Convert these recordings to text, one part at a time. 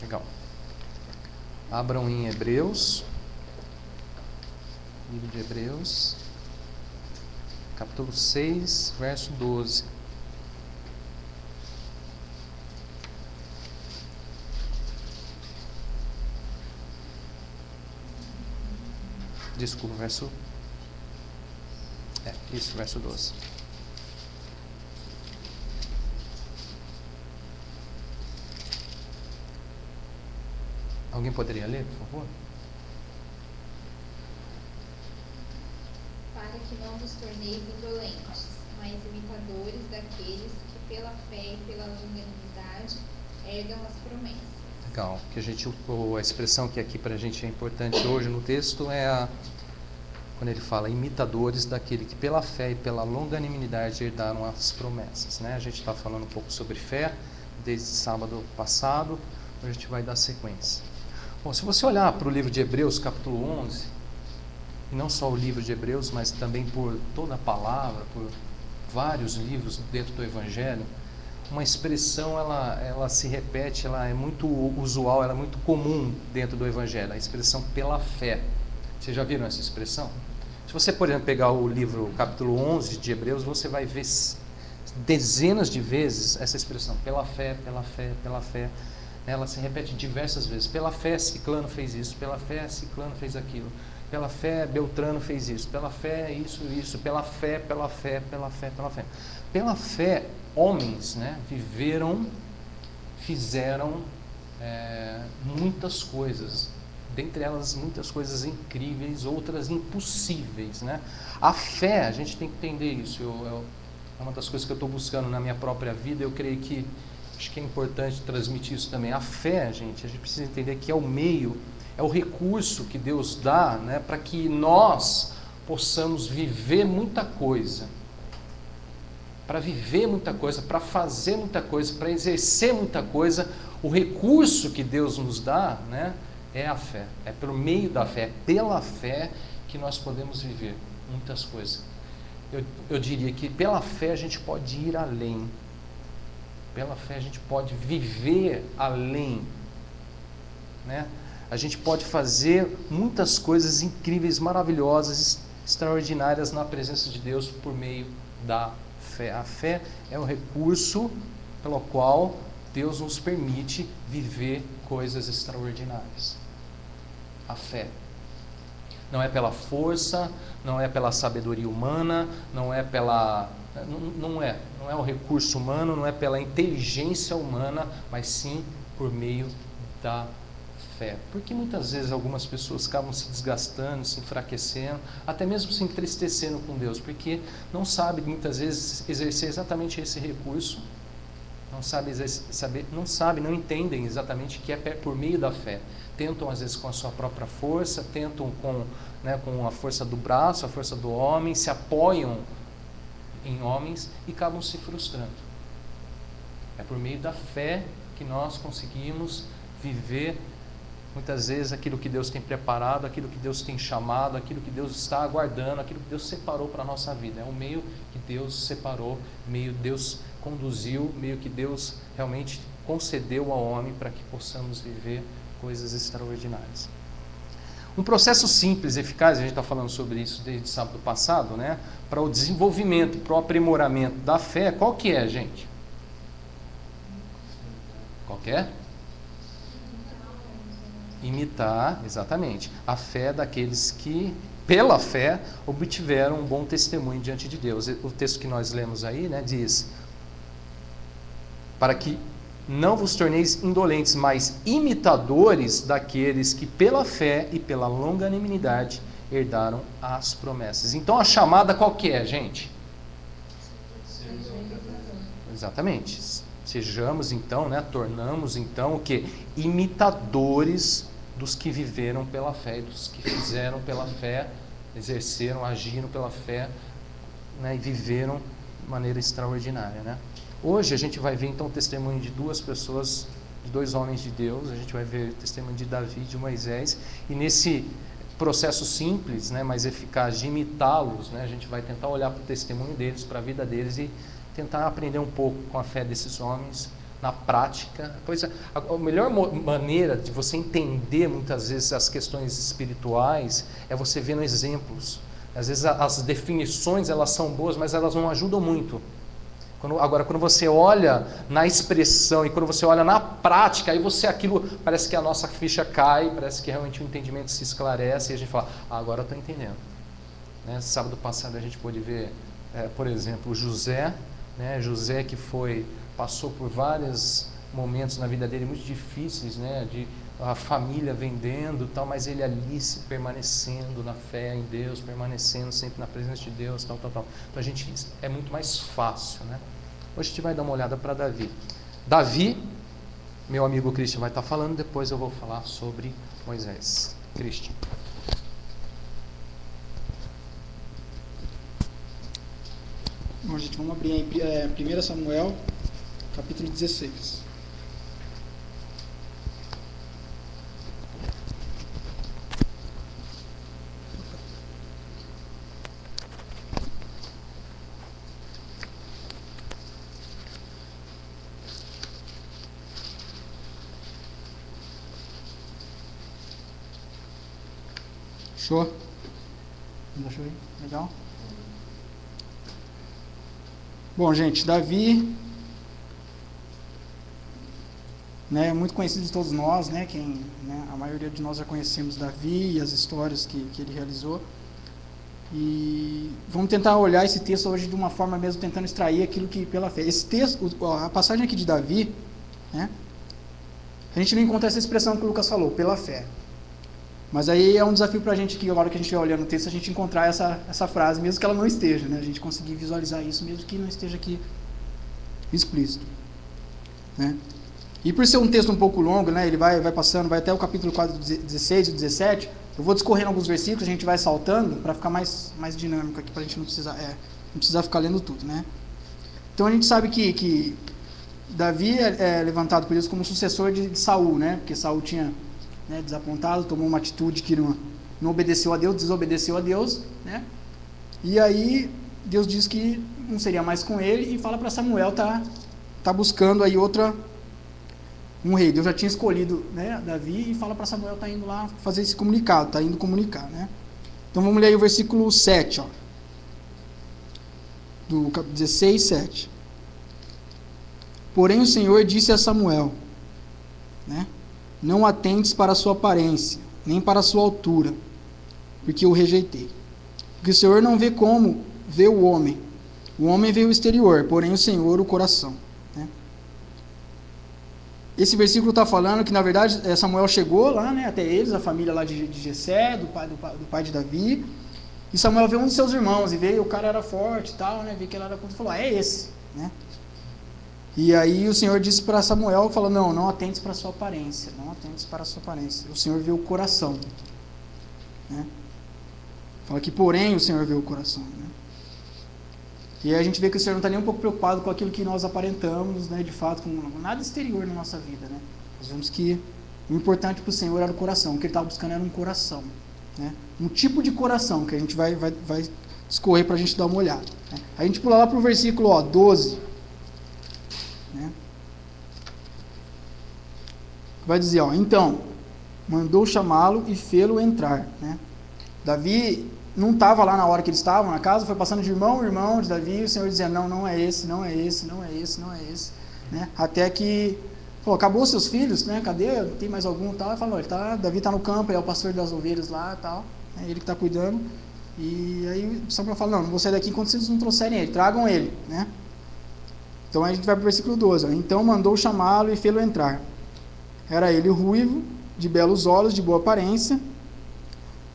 Legal. Abram em Hebreus, livro de Hebreus, capítulo 6, verso 12. Desculpa, verso 12. Alguém poderia ler, por favor? Para que não vos torneis indolentes, mas imitadores daqueles que pela fé e pela longanimidade herdam as promessas. Legal. A expressão que aqui para a gente é importante hoje no texto é quando ele fala imitadores daquele que pela fé e pela longanimidade herdaram as promessas, né? A gente está falando um pouco sobre fé desde sábado passado, a gente vai dar sequência. Bom, se você olhar para o livro de Hebreus, capítulo 11, e não só o livro de Hebreus, mas também por toda a palavra, por vários livros dentro do Evangelho, uma expressão, ela se repete, ela é muito usual, ela é muito comum dentro do Evangelho, a expressão pela fé. Vocês já viram essa expressão? Se você, por exemplo, pegar o livro, capítulo 11 de Hebreus, você vai ver dezenas de vezes essa expressão, pela fé, pela fé, pela fé. Ela se repete diversas vezes. Pela fé, Ciclano fez isso. Pela fé, Ciclano fez aquilo. Pela fé, Beltrano fez isso. Pela fé, isso. Pela fé, pela fé, pela fé, pela fé. Pela fé, homens, né, fizeram muitas coisas. Dentre elas, muitas coisas incríveis, outras impossíveis, né? A fé, a gente tem que entender isso. É uma das coisas que eu estou buscando na minha própria vida. Eu creio que acho que é importante transmitir isso também. A fé, a gente precisa entender que é o meio, é o recurso que Deus dá, né, para que nós possamos viver muita coisa. Para viver muita coisa, para fazer muita coisa, para exercer muita coisa, o recurso que Deus nos dá, né, é a fé. É pelo meio da fé, é pela fé que nós podemos viver muitas coisas. Eu diria que pela fé a gente pode ir além. Pela fé a gente pode viver além, né? A gente pode fazer muitas coisas incríveis, maravilhosas, extraordinárias na presença de Deus por meio da fé. A fé é o recurso pelo qual Deus nos permite viver coisas extraordinárias. A fé. Não é pela força, não é pela sabedoria humana, não é o recurso humano, não é pela inteligência humana, mas sim por meio da fé. Porque muitas vezes algumas pessoas acabam se desgastando, se enfraquecendo, até mesmo se entristecendo com Deus, porque não sabem muitas vezes exercer exatamente esse recurso, não entendem exatamente que é por meio da fé. Tentam às vezes com a sua própria força, tentam com a força do braço, a força do homem, se apoiam em homens e acabam se frustrando. É por meio da fé que nós conseguimos viver muitas vezes aquilo que Deus tem preparado, aquilo que Deus tem chamado, aquilo que Deus está aguardando, aquilo que Deus separou para a nossa vida. É o meio que Deus separou, meio que Deus conduziu, meio que Deus realmente concedeu ao homem para que possamos viver coisas extraordinárias. Um processo simples, eficaz, a gente está falando sobre isso desde sábado passado, né? Para o desenvolvimento, para o aprimoramento da fé, qual que é, gente? Qual que é? Imitar, exatamente, a fé daqueles que, pela fé, obtiveram um bom testemunho diante de Deus. O texto que nós lemos aí, né, diz: para que não vos torneis indolentes, mas imitadores daqueles que pela fé e pela longanimidade herdaram as promessas. Então a chamada qual que é, gente? Exatamente. Sejamos então, né, tornamos então o que? Imitadores dos que viveram pela fé, dos que fizeram pela fé, exerceram, agiram pela fé, né, e viveram de maneira extraordinária, né? Hoje a gente vai ver então o testemunho de duas pessoas, de dois homens de Deus. A gente vai ver o testemunho de Davi e de Moisés, e nesse processo simples, né, mas eficaz de imitá-los, né, a gente vai tentar olhar para o testemunho deles, para a vida deles e tentar aprender um pouco com a fé desses homens na prática. Pois é, a melhor maneira de você entender muitas vezes as questões espirituais é você vendo exemplos. Às vezes as definições elas são boas, mas elas não ajudam muito. Agora, quando você olha na expressão e quando você olha na prática, aí aquilo, parece que a nossa ficha cai, parece que realmente o entendimento se esclarece e a gente fala, agora eu estou entendendo. Né? Sábado passado a gente pôde ver, por exemplo, José, né? José que passou por vários momentos na vida dele muito difíceis, né? De a família vendendo, tal, mas ele ali permanecendo na fé em Deus, permanecendo sempre na presença de Deus, tal. Então a gente é muito mais fácil, né? Hoje a gente vai dar uma olhada para Davi. Davi, meu amigo Christian vai estar falando, depois eu vou falar sobre Moisés. Christian. Bom, gente, vamos abrir aí 1 Samuel, capítulo 16. Show? Não achou aí? Legal? Bom, gente, Davi, né, é muito conhecido de todos nós, né, a maioria de nós já conhecemos Davi e as histórias que ele realizou. E vamos tentar olhar esse texto hoje de uma forma mesmo, tentando extrair aquilo que pela fé. Esse texto, a passagem aqui de Davi, né, a gente não encontra essa expressão que o Lucas falou, pela fé. Mas aí é um desafio para a gente que, agora que a gente vai olhando o texto, a gente encontrar essa frase, mesmo que ela não esteja, né? A gente conseguir visualizar isso, mesmo que não esteja aqui explícito. Né? E por ser um texto um pouco longo, né? Ele vai passando, vai até o capítulo 4, 16 e 17, eu vou discorrendo alguns versículos, a gente vai saltando, para ficar mais dinâmico aqui, para a gente não precisar ficar lendo tudo. Né? Então a gente sabe que Davi é levantado por Deus como sucessor de Saul, né? Porque Saul tinha... né, desapontado, tomou uma atitude que não obedeceu a Deus, desobedeceu a Deus, né? E aí Deus diz que não seria mais com ele e fala para Samuel tá buscando aí um rei. Deus já tinha escolhido, né, Davi e fala para Samuel tá indo lá fazer esse comunicado, tá indo comunicar, né? Então vamos ler aí o versículo 7, ó, do capítulo 16, 7. Porém o Senhor disse a Samuel, né? Não atentes para a sua aparência, nem para a sua altura, porque o rejeitei. Porque o Senhor não vê como vê o homem vê o exterior, porém o Senhor o coração. Né? Esse versículo está falando que, na verdade, Samuel chegou lá, né, até eles, a família lá de Jessé, do pai de Davi, e Samuel vê um dos seus irmãos, e veio, o cara era forte e tal, né, viu que ele era, e falou, é esse, né? E aí o Senhor disse para Samuel, falou, não atentes para a sua aparência, não atentes para a sua aparência. O Senhor vê o coração. Né? Fala que, porém, o Senhor vê o coração. Né? E aí a gente vê que o Senhor não está nem um pouco preocupado com aquilo que nós aparentamos, né, de fato, com nada exterior na nossa vida. Né? Nós vemos que o importante para o Senhor era o coração, o que ele estava buscando era um coração. Né? Um tipo de coração que a gente vai discorrer para a gente dar uma olhada. Né? A gente pula lá para o versículo 12. Né? Vai dizer, então, mandou chamá-lo e fê-lo entrar. Né? Davi não estava lá na hora que eles estavam na casa, foi passando de irmão em irmão de Davi, e o Senhor dizia, não é esse, não é esse, não é esse, não é esse. Né? Até que, acabou seus filhos, né? Cadê? Tem mais algum? Tal? Ele falou, Davi está no campo, ele é o pastor das ovelhas lá, tal, é ele que está cuidando. E aí Samuel fala, não vou sair daqui enquanto vocês não trouxerem ele, tragam ele. Né? Então a gente vai para o versículo 12. Ó. Então mandou chamá-lo e fê-lo entrar. Era ele ruivo, de belos olhos, de boa aparência.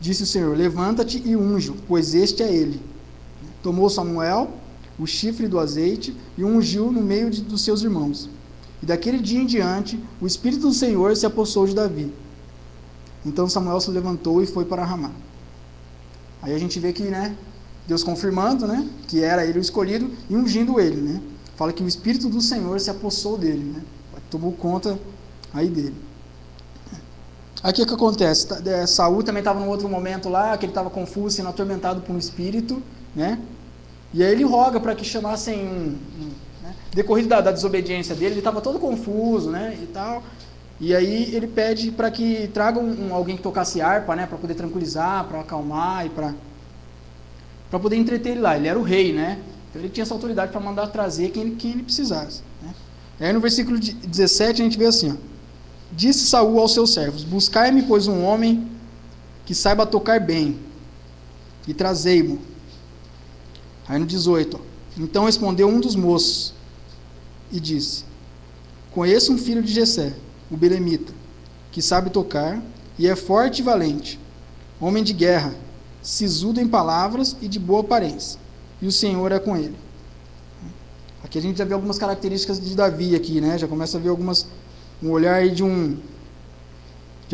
Disse o Senhor, levanta-te e unge-o, pois este é ele. Tomou Samuel o chifre do azeite e o ungiu no meio dos seus irmãos. E daquele dia em diante, o Espírito do Senhor se apossou de Davi. Então Samuel se levantou e foi para Ramá. Aí a gente vê que, né, Deus confirmando, né, que era ele o escolhido e ungindo ele, né. Fala que o Espírito do Senhor se apossou dele, né? Tomou conta aí dele. Aqui o que acontece? Saul também estava num outro momento lá, que ele estava confuso, sendo atormentado por um espírito, né? E aí ele roga para que chamassem né? decorrido da desobediência dele, ele estava todo confuso, né, e tal. E aí ele pede para que tragam alguém que tocasse harpa, né, para poder tranquilizar, para acalmar e para poder entreter ele lá. Ele era o rei, né? Então ele tinha essa autoridade para mandar trazer quem ele precisasse, né? E aí no versículo 17 a gente vê assim, ó: disse Saul aos seus servos: buscai-me, pois, um homem que saiba tocar bem, e trazei-mo. Aí no 18, ó: então respondeu um dos moços e disse: conheço um filho de Jessé, o belemita, que sabe tocar e é forte e valente, homem de guerra, sisudo em palavras e de boa aparência, e o Senhor é com ele. Aqui a gente já vê algumas características de Davi aqui, né? Já começa a ver um olhar aí de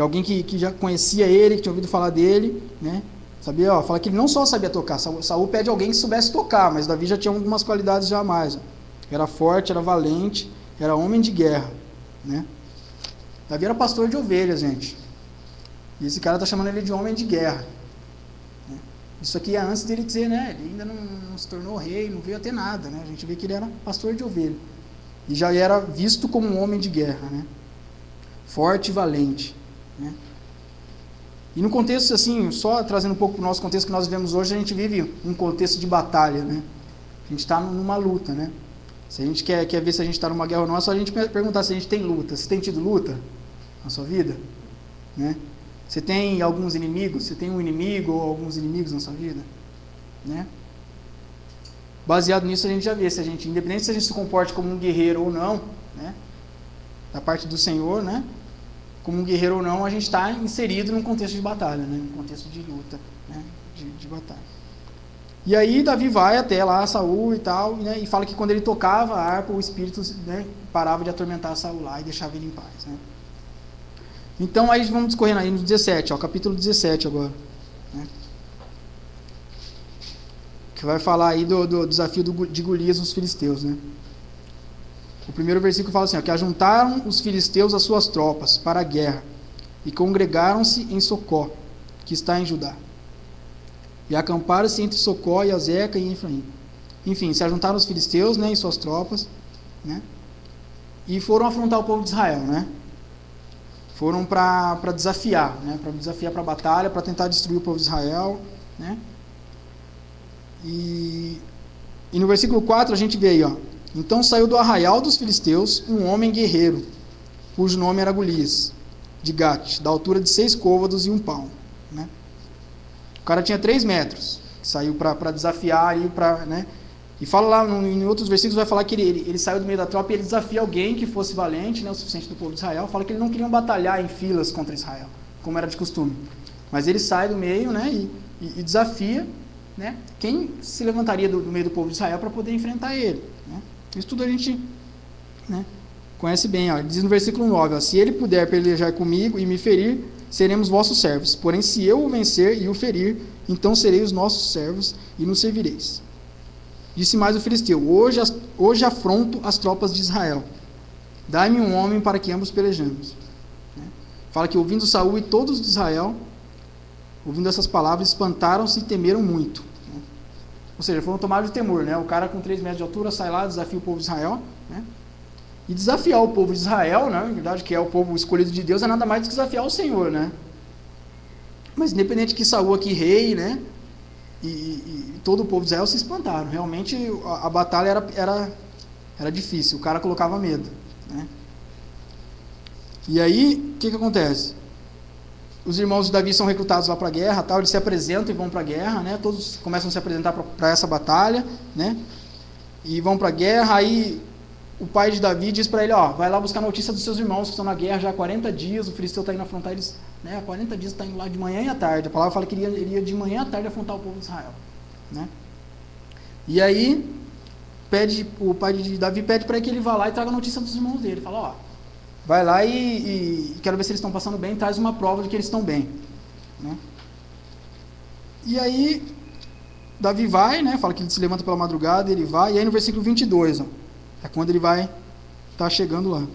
alguém que já conhecia ele, que tinha ouvido falar dele, né? Sabia, ó, fala que ele não só sabia tocar, Saul pede alguém que soubesse tocar, mas Davi já tinha algumas qualidades já a mais, ó. Era forte, era valente, era homem de guerra, né? Davi era pastor de ovelhas, gente. E esse cara está chamando ele de homem de guerra. Isso aqui é antes dele dizer, né? Ele ainda não se tornou rei, não veio a ter nada, né? A gente vê que ele era pastor de ovelha. E já era visto como um homem de guerra, né? Forte e valente, né? E no contexto, assim, só trazendo um pouco para o nosso contexto que nós vivemos hoje, a gente vive um contexto de batalha, né? A gente está numa luta, né? Se a gente quer ver se a gente está numa guerra ou não, é só a gente perguntar se a gente tem luta. Você tem tido luta na sua vida? Né? Você tem alguns inimigos? Você tem um inimigo ou alguns inimigos na sua vida? Né? Baseado nisso, a gente já vê se a gente, independente se a gente se comporte como um guerreiro ou não, né? Da parte do Senhor, né? Como um guerreiro ou não, a gente está inserido num contexto de batalha, né? Num contexto de luta, né? De batalha. E aí Davi vai até lá Saul e tal, né? E fala que quando ele tocava a harpa, o espírito, né, parava de atormentar Saul lá e deixava ele em paz, né? Então aí vamos discorrendo aí no 17, ó, capítulo 17 agora, né? Que vai falar aí do desafio de Golias nos filisteus, né? O primeiro versículo fala assim, ó, que ajuntaram os filisteus as suas tropas para a guerra e congregaram-se em Socó, que está em Judá. E acamparam-se entre Socó e Azeca e Efraim. Enfim, se ajuntaram os filisteus, né, em suas tropas, né? E foram afrontar o povo de Israel, né? Foram para desafiar, né? Para desafiar para a batalha, para tentar destruir o povo de Israel, né? E no versículo 4 a gente vê aí, ó: então saiu do arraial dos filisteus um homem guerreiro, cujo nome era Golias, de Gate, da altura de 6 côvados e 1 palmo, né? O cara tinha 3 metros, saiu para desafiar, né? E fala lá, em outros versículos vai falar que ele saiu do meio da tropa e ele desafia alguém que fosse valente, né, o suficiente do povo de Israel. Fala que eles não queriam batalhar em filas contra Israel, como era de costume. Mas ele sai do meio, né, e desafia, né, quem se levantaria do meio do povo de Israel para poder enfrentar ele, né? Isso tudo a gente, né, conhece bem. Ó. Ele diz no versículo 9, ó, se ele puder pelejar comigo e me ferir, seremos vossos servos. Porém, se eu o vencer e o ferir, então serei os nossos servos e nos servireis. Disse mais o filisteu: hoje afronto as tropas de Israel. Dai-me um homem para que ambos pelejemos. Fala que ouvindo Saul e todos de Israel, ouvindo essas palavras, espantaram-se e temeram muito. Ou seja, foram tomados de temor, né? O cara com 3 metros de altura sai lá, desafia o povo de Israel, né? E desafiar o povo de Israel, né? Na verdade, que é o povo escolhido de Deus, é nada mais do que desafiar o Senhor, né? Mas independente que Saul aqui rei, né? E todo o povo de Israel se espantaram. Realmente a batalha era difícil, o cara colocava medo, né? E aí, o que acontece? Os irmãos de Davi são recrutados lá para a guerra, tal, eles se apresentam e vão para a guerra, né? Todos começam a se apresentar para essa batalha, né? E vão para a guerra. Aí o pai de Davi diz para ele, ó, vai lá buscar notícia dos seus irmãos que estão na guerra já há 40 dias, o filisteu está indo afrontar eles, né? Há 40 dias está indo lá de manhã e à tarde. A palavra fala que ele ia de manhã à tarde afrontar o povo de Israel, né? E aí o pai de Davi pede para que ele vá lá e traga notícia dos irmãos dele. Fala, ó, vai lá e quero ver se eles estão passando bem, traz uma prova de que eles estão bem, né? E aí Davi vai, né? Fala que ele se levanta pela madrugada, ele vai, e aí no versículo 22, ó, é quando ele vai estar chegando lá.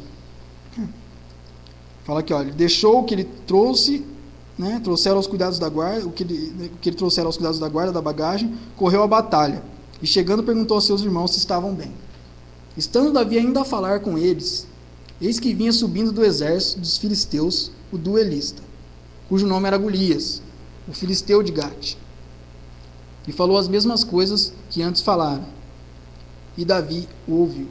Fala aqui, ó, ele deixou o que ele trouxe, né? Trouxeram aos cuidados da guarda, o que ele trouxeram aos cuidados da guarda da bagagem, correu à batalha, e chegando perguntou aos seus irmãos se estavam bem. Estando Davi ainda a falar com eles, eis que vinha subindo do exército dos filisteus o duelista, cujo nome era Golias, o filisteu de Gate. E falou as mesmas coisas que antes falara. E Davi o ouviu.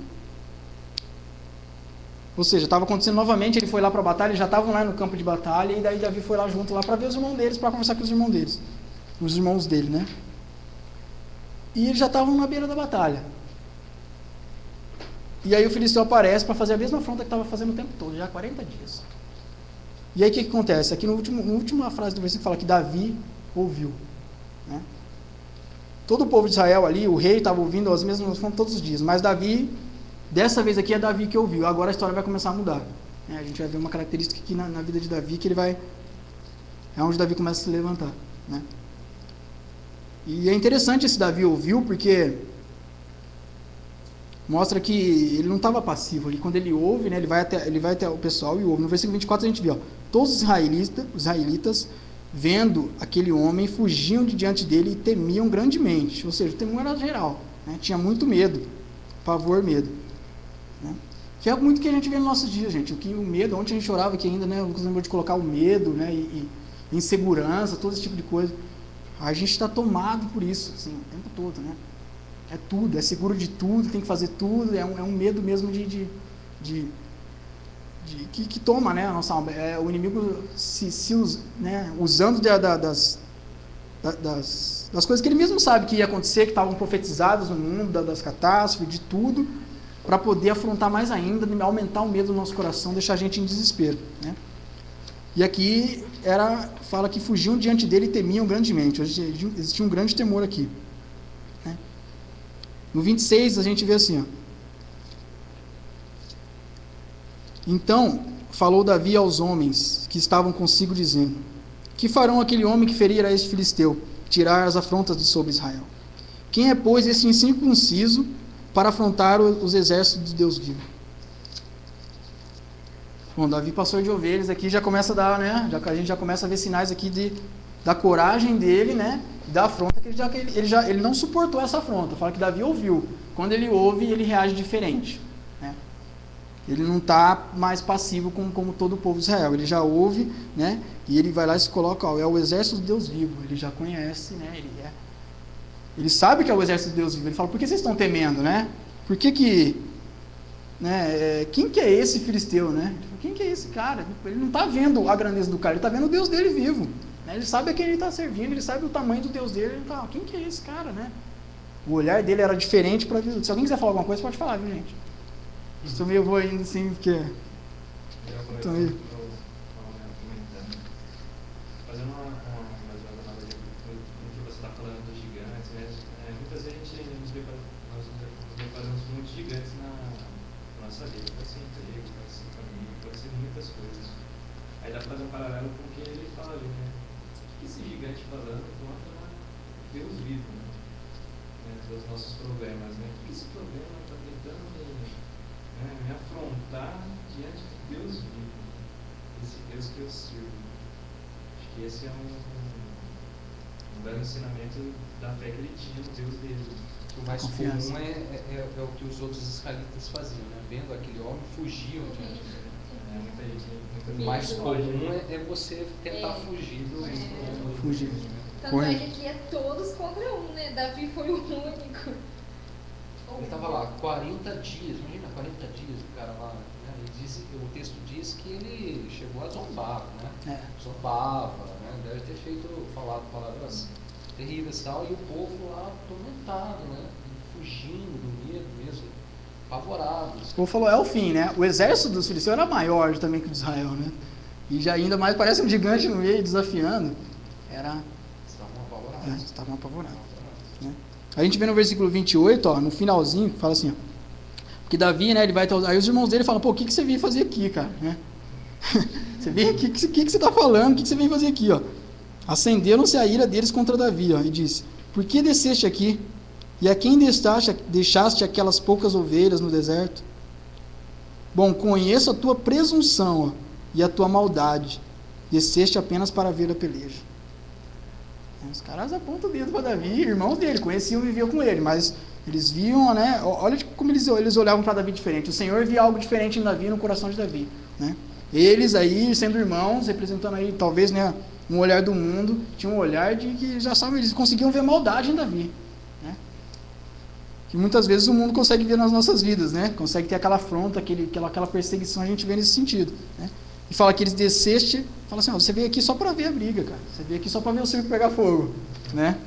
Ou seja, estava acontecendo novamente, ele foi lá para a batalha, eles já estavam lá no campo de batalha, e daí Davi foi lá junto lá para ver os irmãos deles, para conversar com os irmãos dele, né? E eles já estavam na beira da batalha. E aí o filisteu aparece para fazer a mesma afronta que estava fazendo o tempo todo, já há 40 dias. E aí o que acontece? Aqui na última frase do versículo fala que Davi ouviu, né? Todo o povo de Israel ali, o rei estava ouvindo as mesmas afrontas todos os dias, mas Davi, dessa vez aqui é Davi que ouviu. Agora a história vai começar a mudar, né? A gente vai ver uma característica aqui na vida de Davi, que ele vai... É onde Davi começa a se levantar, né? E é interessante esse Davi ouviu, porque mostra que ele não estava passivo ali. Quando ele ouve, né, ele vai até o pessoal e ouve. No versículo 24 a gente vê, ó, todos os israelitas, vendo aquele homem, fugiam de diante dele e temiam grandemente. Ou seja, o temor era geral, né? Tinha muito medo, pavor, medo, né? Que é muito que a gente vê nos nossos dias, gente. O medo, ontem a gente chorava aqui ainda, né? O Lucas lembrou de colocar o medo, né? E insegurança, todo esse tipo de coisa. A gente está tomado por isso, assim, o tempo todo, né? É tudo, é seguro de tudo, tem que fazer tudo, é um medo mesmo que toma, né, a nossa alma. É o inimigo né, usando das coisas que ele mesmo sabe que ia acontecer, que estavam profetizadas no mundo, das catástrofes, de tudo, para poder afrontar mais ainda, aumentar o medo do nosso coração, deixar a gente em desespero, né? E aqui fala que fugiam diante dele e temiam grandemente. Existia um grande temor aqui, né? No 26 a gente vê assim, ó. Então falou Davi aos homens que estavam consigo, dizendo: que farão aquele homem que ferir a este filisteu, tirar as afrontas de sobre Israel? Quem é, pois, esse incircunciso para afrontar os exércitos de Deus vivo? Bom, Davi, pastor de ovelhas, aqui já começa a dar, né? A gente já começa a ver sinais aqui da coragem dele, né? Da afronta, que ele não suportou essa afronta. Fala que Davi ouviu. Quando ele ouve, ele reage diferente, né? Ele não está mais passivo como todo o povo de Israel. Ele já ouve, né? E ele vai lá e se coloca, ó, é o exército de Deus vivo. Ele já conhece, né? Ele sabe que é o exército de Deus vivo. Ele fala: por que vocês estão temendo, né? Por que né? Quem que é esse filisteu, né? Quem que é esse cara? Ele não está vendo a grandeza do cara, ele está vendo o Deus dele vivo, né? Ele sabe a quem ele está servindo, ele sabe o tamanho do Deus dele. Ele tá, quem que é esse cara, né? O olhar dele era diferente para ver. Se alguém quiser falar alguma coisa, pode falar, viu, gente? Estou meio vou indo assim, porque... Estou meio... Fazendo uma analogia no que você está falando dos gigantes, né? Muitas vezes nós nos deparamos com muitos gigantes na nossa vida. Pode ser emprego, pode ser família, pode ser muitas coisas. Aí dá para fazer um paralelo com o que ele fala ali, né? O que esse gigante falando contra Deus vivo, né? Dos nossos problemas, né? O que esse problema está tentando me afrontar diante de Deus vivo, esse Deus que eu sirvo? Acho que esse é um belo ensinamento da fé que ele tinha no Deus dele. O mais comum é o que os outros israelitas faziam, né? Vendo aquele homem, fugiam diante dele. Muita gente O mais comum é você tentar fugir do... Fugir. Tanto é que aqui é todos contra um, né? Davi foi o único. Ele estava lá 40 dias, imagina 40 dias o cara lá, né? O texto diz que ele chegou a zombar, né? Zombava, né? Deve ter falado palavras terríveis e tal, e o povo lá atormentado, né? Fugindo do medo mesmo, apavorados. O povo falou, é o fim, né? O exército dos filisteus era maior também que o de Israel, né? E já ainda mais parece um gigante no meio, desafiando. Estavam apavorados. Né? A gente vê no versículo 28, ó, no finalzinho, fala assim, ó, que Davi, né, ele vai... Aí os irmãos dele falam: pô, o que você veio fazer aqui, cara? Né? Você veio aqui, o que você está falando? O que você veio fazer aqui, ó? Acenderam-se a ira deles contra Davi, ó, e disse: por que desceste aqui? E a quem deixaste aquelas poucas ovelhas no deserto? Bom, conheço a tua presunção, ó, e a tua maldade. Desceste apenas para ver a peleja. Os caras apontam o dedo para Davi, irmãos dele, conheciam e viviam com ele, mas Eles viam, né? Olha como eles olhavam para Davi diferente. O Senhor via algo diferente em Davi, no coração de Davi, né? Eles aí, sendo irmãos, representando aí, talvez, né, um olhar do mundo, tinha um olhar de que já sabem, eles conseguiam ver maldade em Davi, né? Que muitas vezes o mundo consegue ver nas nossas vidas, né? Consegue ter aquela afronta, aquela perseguição, a gente vê nesse sentido, né? E fala que eles desceste, fala assim, ó, você veio aqui só para ver a briga, cara. Você veio aqui só para ver o circo pegar fogo, né?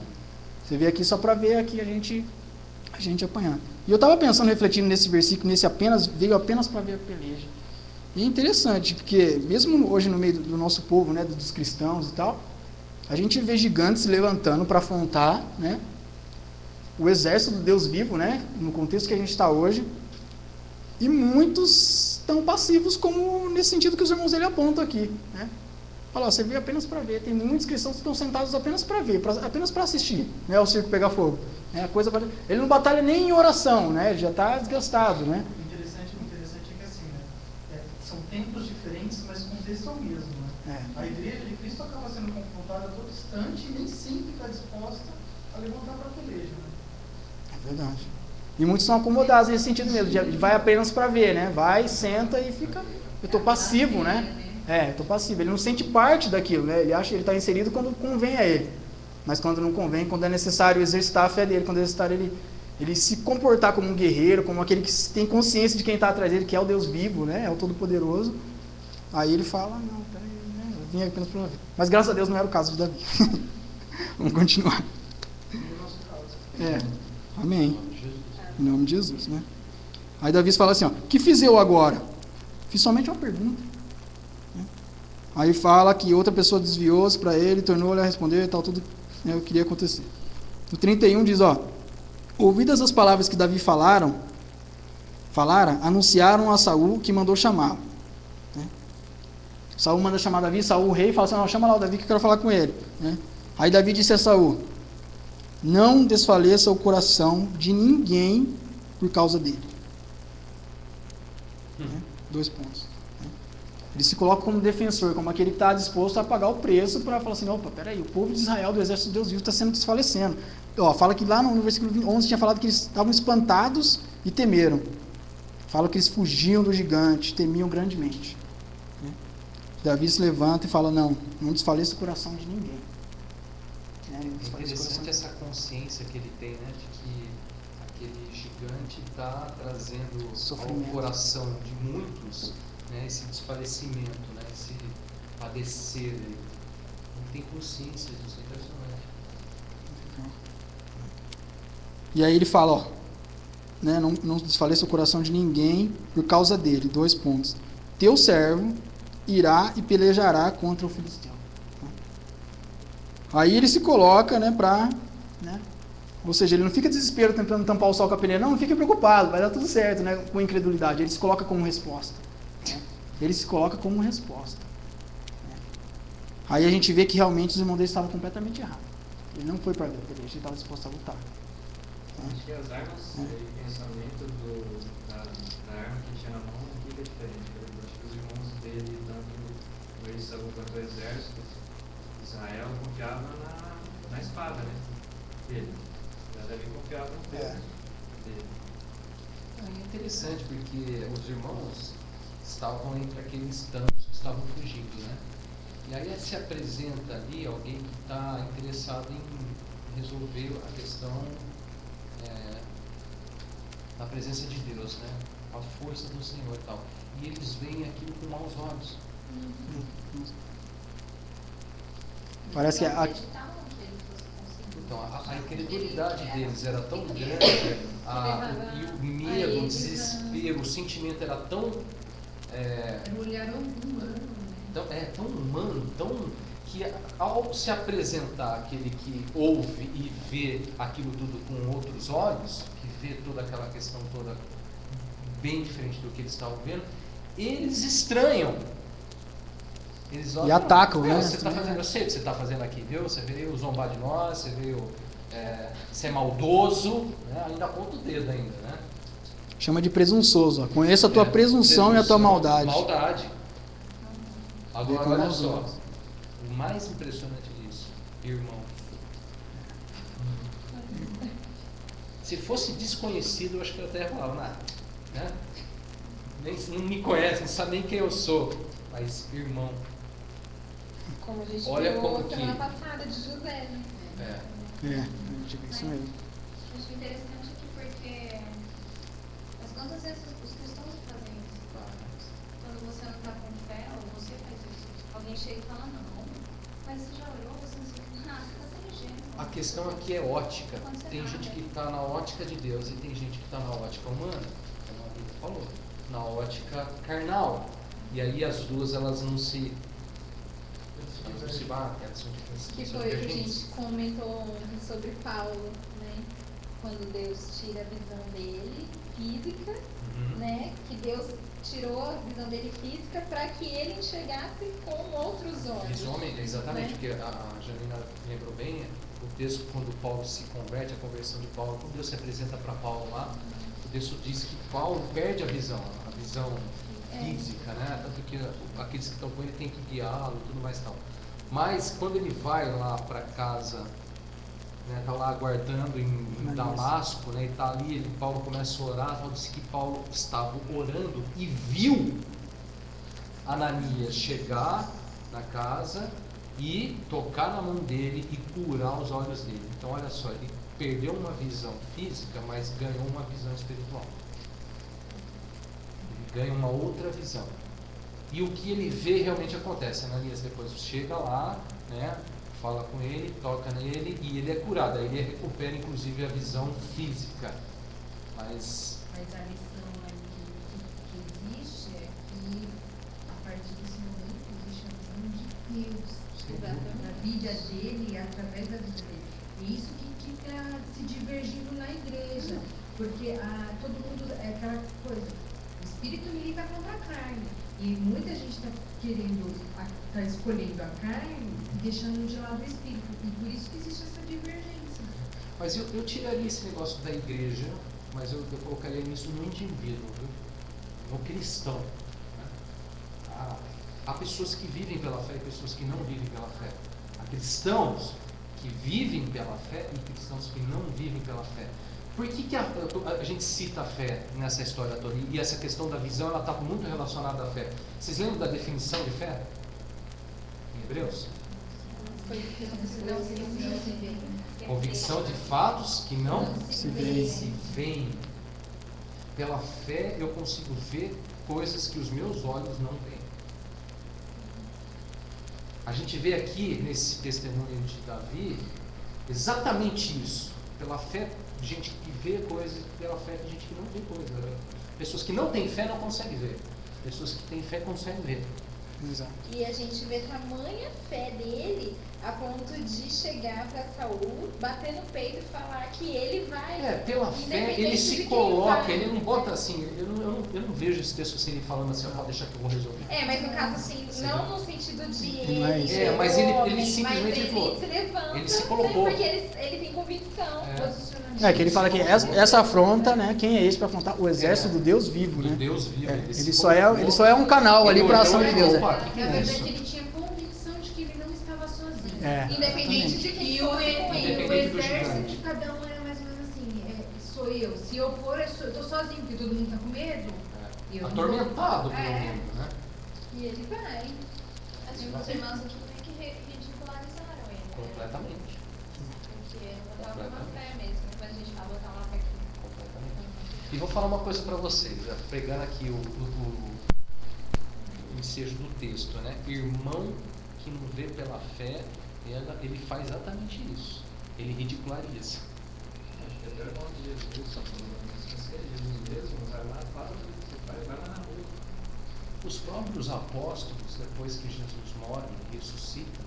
Você veio aqui só para ver aqui a gente apanhar. E eu estava pensando, refletindo nesse versículo, veio apenas para ver a peleja. E é interessante, porque mesmo hoje no meio do nosso povo, né, dos cristãos e tal, a gente vê gigantes se levantando para afrontar, né, o exército do Deus vivo, né, no contexto que a gente está hoje, e muitos estão passivos, como nesse sentido que os irmãos dele apontam aqui, né. Fala, ó, você veio apenas para ver. Tem muitos cristãos que estão sentados apenas para ver, apenas para assistir, né, o circo pegar fogo. Né, ele não batalha nem em oração, né, ele já está desgastado, né. Interessante é que assim, né, são tempos diferentes, mas o contexto é o mesmo. Né? A igreja de Cristo acaba sendo confrontada a todo instante e nem sempre está disposta a levantar para a peleja. Né? É verdade. E muitos são acomodados nesse sentido mesmo, de vai apenas para ver, né, vai, senta e fica, eu estou passivo, né. Estou passivo. Ele não sente parte daquilo, né? Ele acha que ele está inserido quando convém a ele. Mas quando não convém, quando é necessário exercitar a fé dele, quando é necessário ele se comportar como um guerreiro, como aquele que tem consciência de quem está atrás dele, que é o Deus vivo, né? É o Todo-Poderoso. Aí ele fala, não, peraí, né? Eu vim apenas para ver. Mas graças a Deus não era o caso de Davi. Vamos continuar. Amém. Em nome de Jesus, né? Aí Davi fala assim, ó, que fiz eu agora? Fiz somente uma pergunta. Aí fala que outra pessoa desviou-se para ele, tornou-lhe a responder e tal, tudo, né, o que queria acontecer. No 31 diz, ó, ouvidas as palavras que Davi falaram, anunciaram a Saul que mandou chamá-lo. Né? Saul manda chamar Davi, Saul, o rei, fala assim, não, chama lá o Davi que eu quero falar com ele. Né? Aí Davi disse a Saul, não desfaleça o coração de ninguém por causa dele. 2 pontos. Ele se coloca como defensor, como aquele que está disposto a pagar o preço para falar assim, opa, peraí, o povo de Israel, do exército de Deus vivo, está sendo desfalecendo. Ó, fala que lá no versículo 11 tinha falado que eles estavam espantados e temeram. Fala que eles fugiam do gigante, temiam grandemente. Davi se levanta e fala, não desfaleça o coração de ninguém. É interessante essa consciência que ele tem, né, de que aquele gigante está trazendo sofrimento ao coração de muitos, né, esse desfalecimento, né, esse padecer. Ele não tem consciência disso, é impressionante. E aí ele fala, ó, né, não desfaleça o coração de ninguém por causa dele. 2 pontos. Teu servo irá e pelejará contra o filisteu. Aí ele se coloca, né, ou seja, ele não fica desespero tentando tampar o sol com a peneira, não fique preocupado, vai dar tudo certo, né, com incredulidade. Ele se coloca como resposta. Ele se coloca como resposta. Aí a gente vê que realmente os irmãos dele estavam completamente errados. Ele não foi para ver a peleja, ele estava disposto a lutar. Acho que as armas e pensamento da arma que tinha na mão não fica diferente. Acho que os irmãos dele, tanto o rei Saul quanto o exército de Israel, confiavam na espada, né? Dele. Já devem confiar no Deus dele. É interessante porque os irmãos estavam entre aqueles tantos que estavam fugindo, né? E aí se apresenta ali alguém que está interessado em resolver a questão da presença de Deus, né? A força do Senhor e tal. E eles veem aquilo com maus olhos. Parece que Então, a incredulidade deles era tão grande, e o medo, o desespero, o sentimento era tão... Era um olhar humano. Tão humano, que ao se apresentar aquele que ouve e vê aquilo tudo com outros olhos, que vê toda aquela questão toda bem diferente do que eles estavam vendo, eles estranham. Eles olham, e atacam, né? Você tá fazendo, eu sei o que você está fazendo aqui, viu? Você veio zombar de nós, você veio ser maldoso, né? Ainda aponta o dedo ainda, né? Chama de presunçoso. Ó. Conheça a tua presunção e a tua maldade. Maldade. Agora, olha só. O mais impressionante disso, irmão. Se fosse desconhecido, eu acho que eu até falava, né? Não me conhece, não sabe nem quem eu sou. Mas, irmão, Como a gente olha viu como semana que... passada de José, né? Eu digo isso mesmo. Acho interessante aqui porque, mas quantas vezes os cristãos fazem isso? Quando você não está com fé, ou você faz isso, alguém chega e fala, não, mas você já orou, você não sei o que, você está sendo ingênuo. A questão aqui é ótica. Tem gente que está na ótica de Deus e tem gente que está na ótica humana, como a Rita falou, na ótica carnal. E aí as duas elas não se batem, elas são Que foi o que a gente comentou ontem sobre Paulo, né? Quando Deus tira a visão dele física, né? Que Deus tirou a visão dele física para que ele enxergasse com outros olhos. Visualmente, exatamente, né? porque a Janina lembrou bem, o texto quando Paulo se converte, a conversão de Paulo, quando Deus se apresenta para Paulo lá, o texto diz que Paulo perde a visão física, né? Tanto que aqueles que estão com ele têm que guiá-lo e tudo mais e tal. Mas quando ele vai lá para casa, né, está lá aguardando em Damasco, né, e está ali, Paulo começa a orar, então diz que Paulo estava orando e viu Ananias chegar na casa e tocar na mão dele e curar os olhos dele. Então olha só, ele perdeu uma visão física, mas ganhou uma visão espiritual. Ele ganha uma outra visão. E o que ele vê realmente acontece. Ananias depois chega lá, né, fala com ele, toca nele e ele é curado. Aí ele recupera inclusive a visão física. Mas a lição que existe é que a partir desse momento existe a visão de Deus na vida dele e através da vida dele. E isso que está se divergindo na igreja. Porque todo mundo é aquela coisa, o espírito milita contra a carne. E muita gente está está escolhendo a carne e deixando de lado o espírito. E por isso que existe essa divergência. Mas eu tiraria esse negócio da igreja, mas eu colocaria isso no indivíduo, viu? No cristão. Né? Há pessoas que vivem pela fé e pessoas que não vivem pela fé. Há cristãos que vivem pela fé e cristãos que não vivem pela fé. Por que a gente cita a fé nessa história toda? E essa questão da visão, ela está muito relacionada à fé. Vocês lembram da definição de fé? Em Hebreus? Convicção de fatos que não se veem. Pela fé eu consigo ver coisas que os meus olhos não veem. A gente vê aqui, nesse testemunho de Davi, exatamente isso. Pela fé, gente que vê coisas, pela fé, gente que não vê coisas. Pessoas que não têm fé não conseguem ver. Pessoas que têm fé conseguem ver. Exato. E a gente vê tamanha fé dele a ponto de chegar para Saul, bater no peito e falar que ele vai. Pela fé, ele se coloca, ele não bota assim, eu não vejo esse texto assim, ele falando assim, pode deixar que eu vou resolver. Mas no caso assim, não no sentido de ele. Mas ele simplesmente mas ele falou. se levanta, Ele se colocou. Porque ele tem convicção, posicionamento. Que ele fala que essa afronta, né? Quem é esse para afrontar? O exército do Deus vivo, do né? Deus vivo. Ele só é um canal ali para a ação de Deus. Na verdade, ele tinha convicção de que ele não estava sozinho. Independente de quem fosse com ele. O exército de cada um era mais ou menos assim, sou eu. Se eu for, eu estou sozinho, porque todo mundo está com medo. Atormentado pelo mundo, né? E ele vai. Assim, os irmãos aqui meio que ridicularizaram ele. Completamente. Porque não botava uma fé mesmo. Depois a gente vai botar uma fé aqui. Completamente. E vou falar uma coisa para vocês, pegando aqui o ensejo do texto, né? Irmão que não vê pela fé, ele faz exatamente isso. Ele ridiculariza. Acho que até o nome de Jesus, Jesus mesmo, vai lá, fala, vai lá na rua. Os próprios apóstolos, depois que Jesus morre e ressuscita,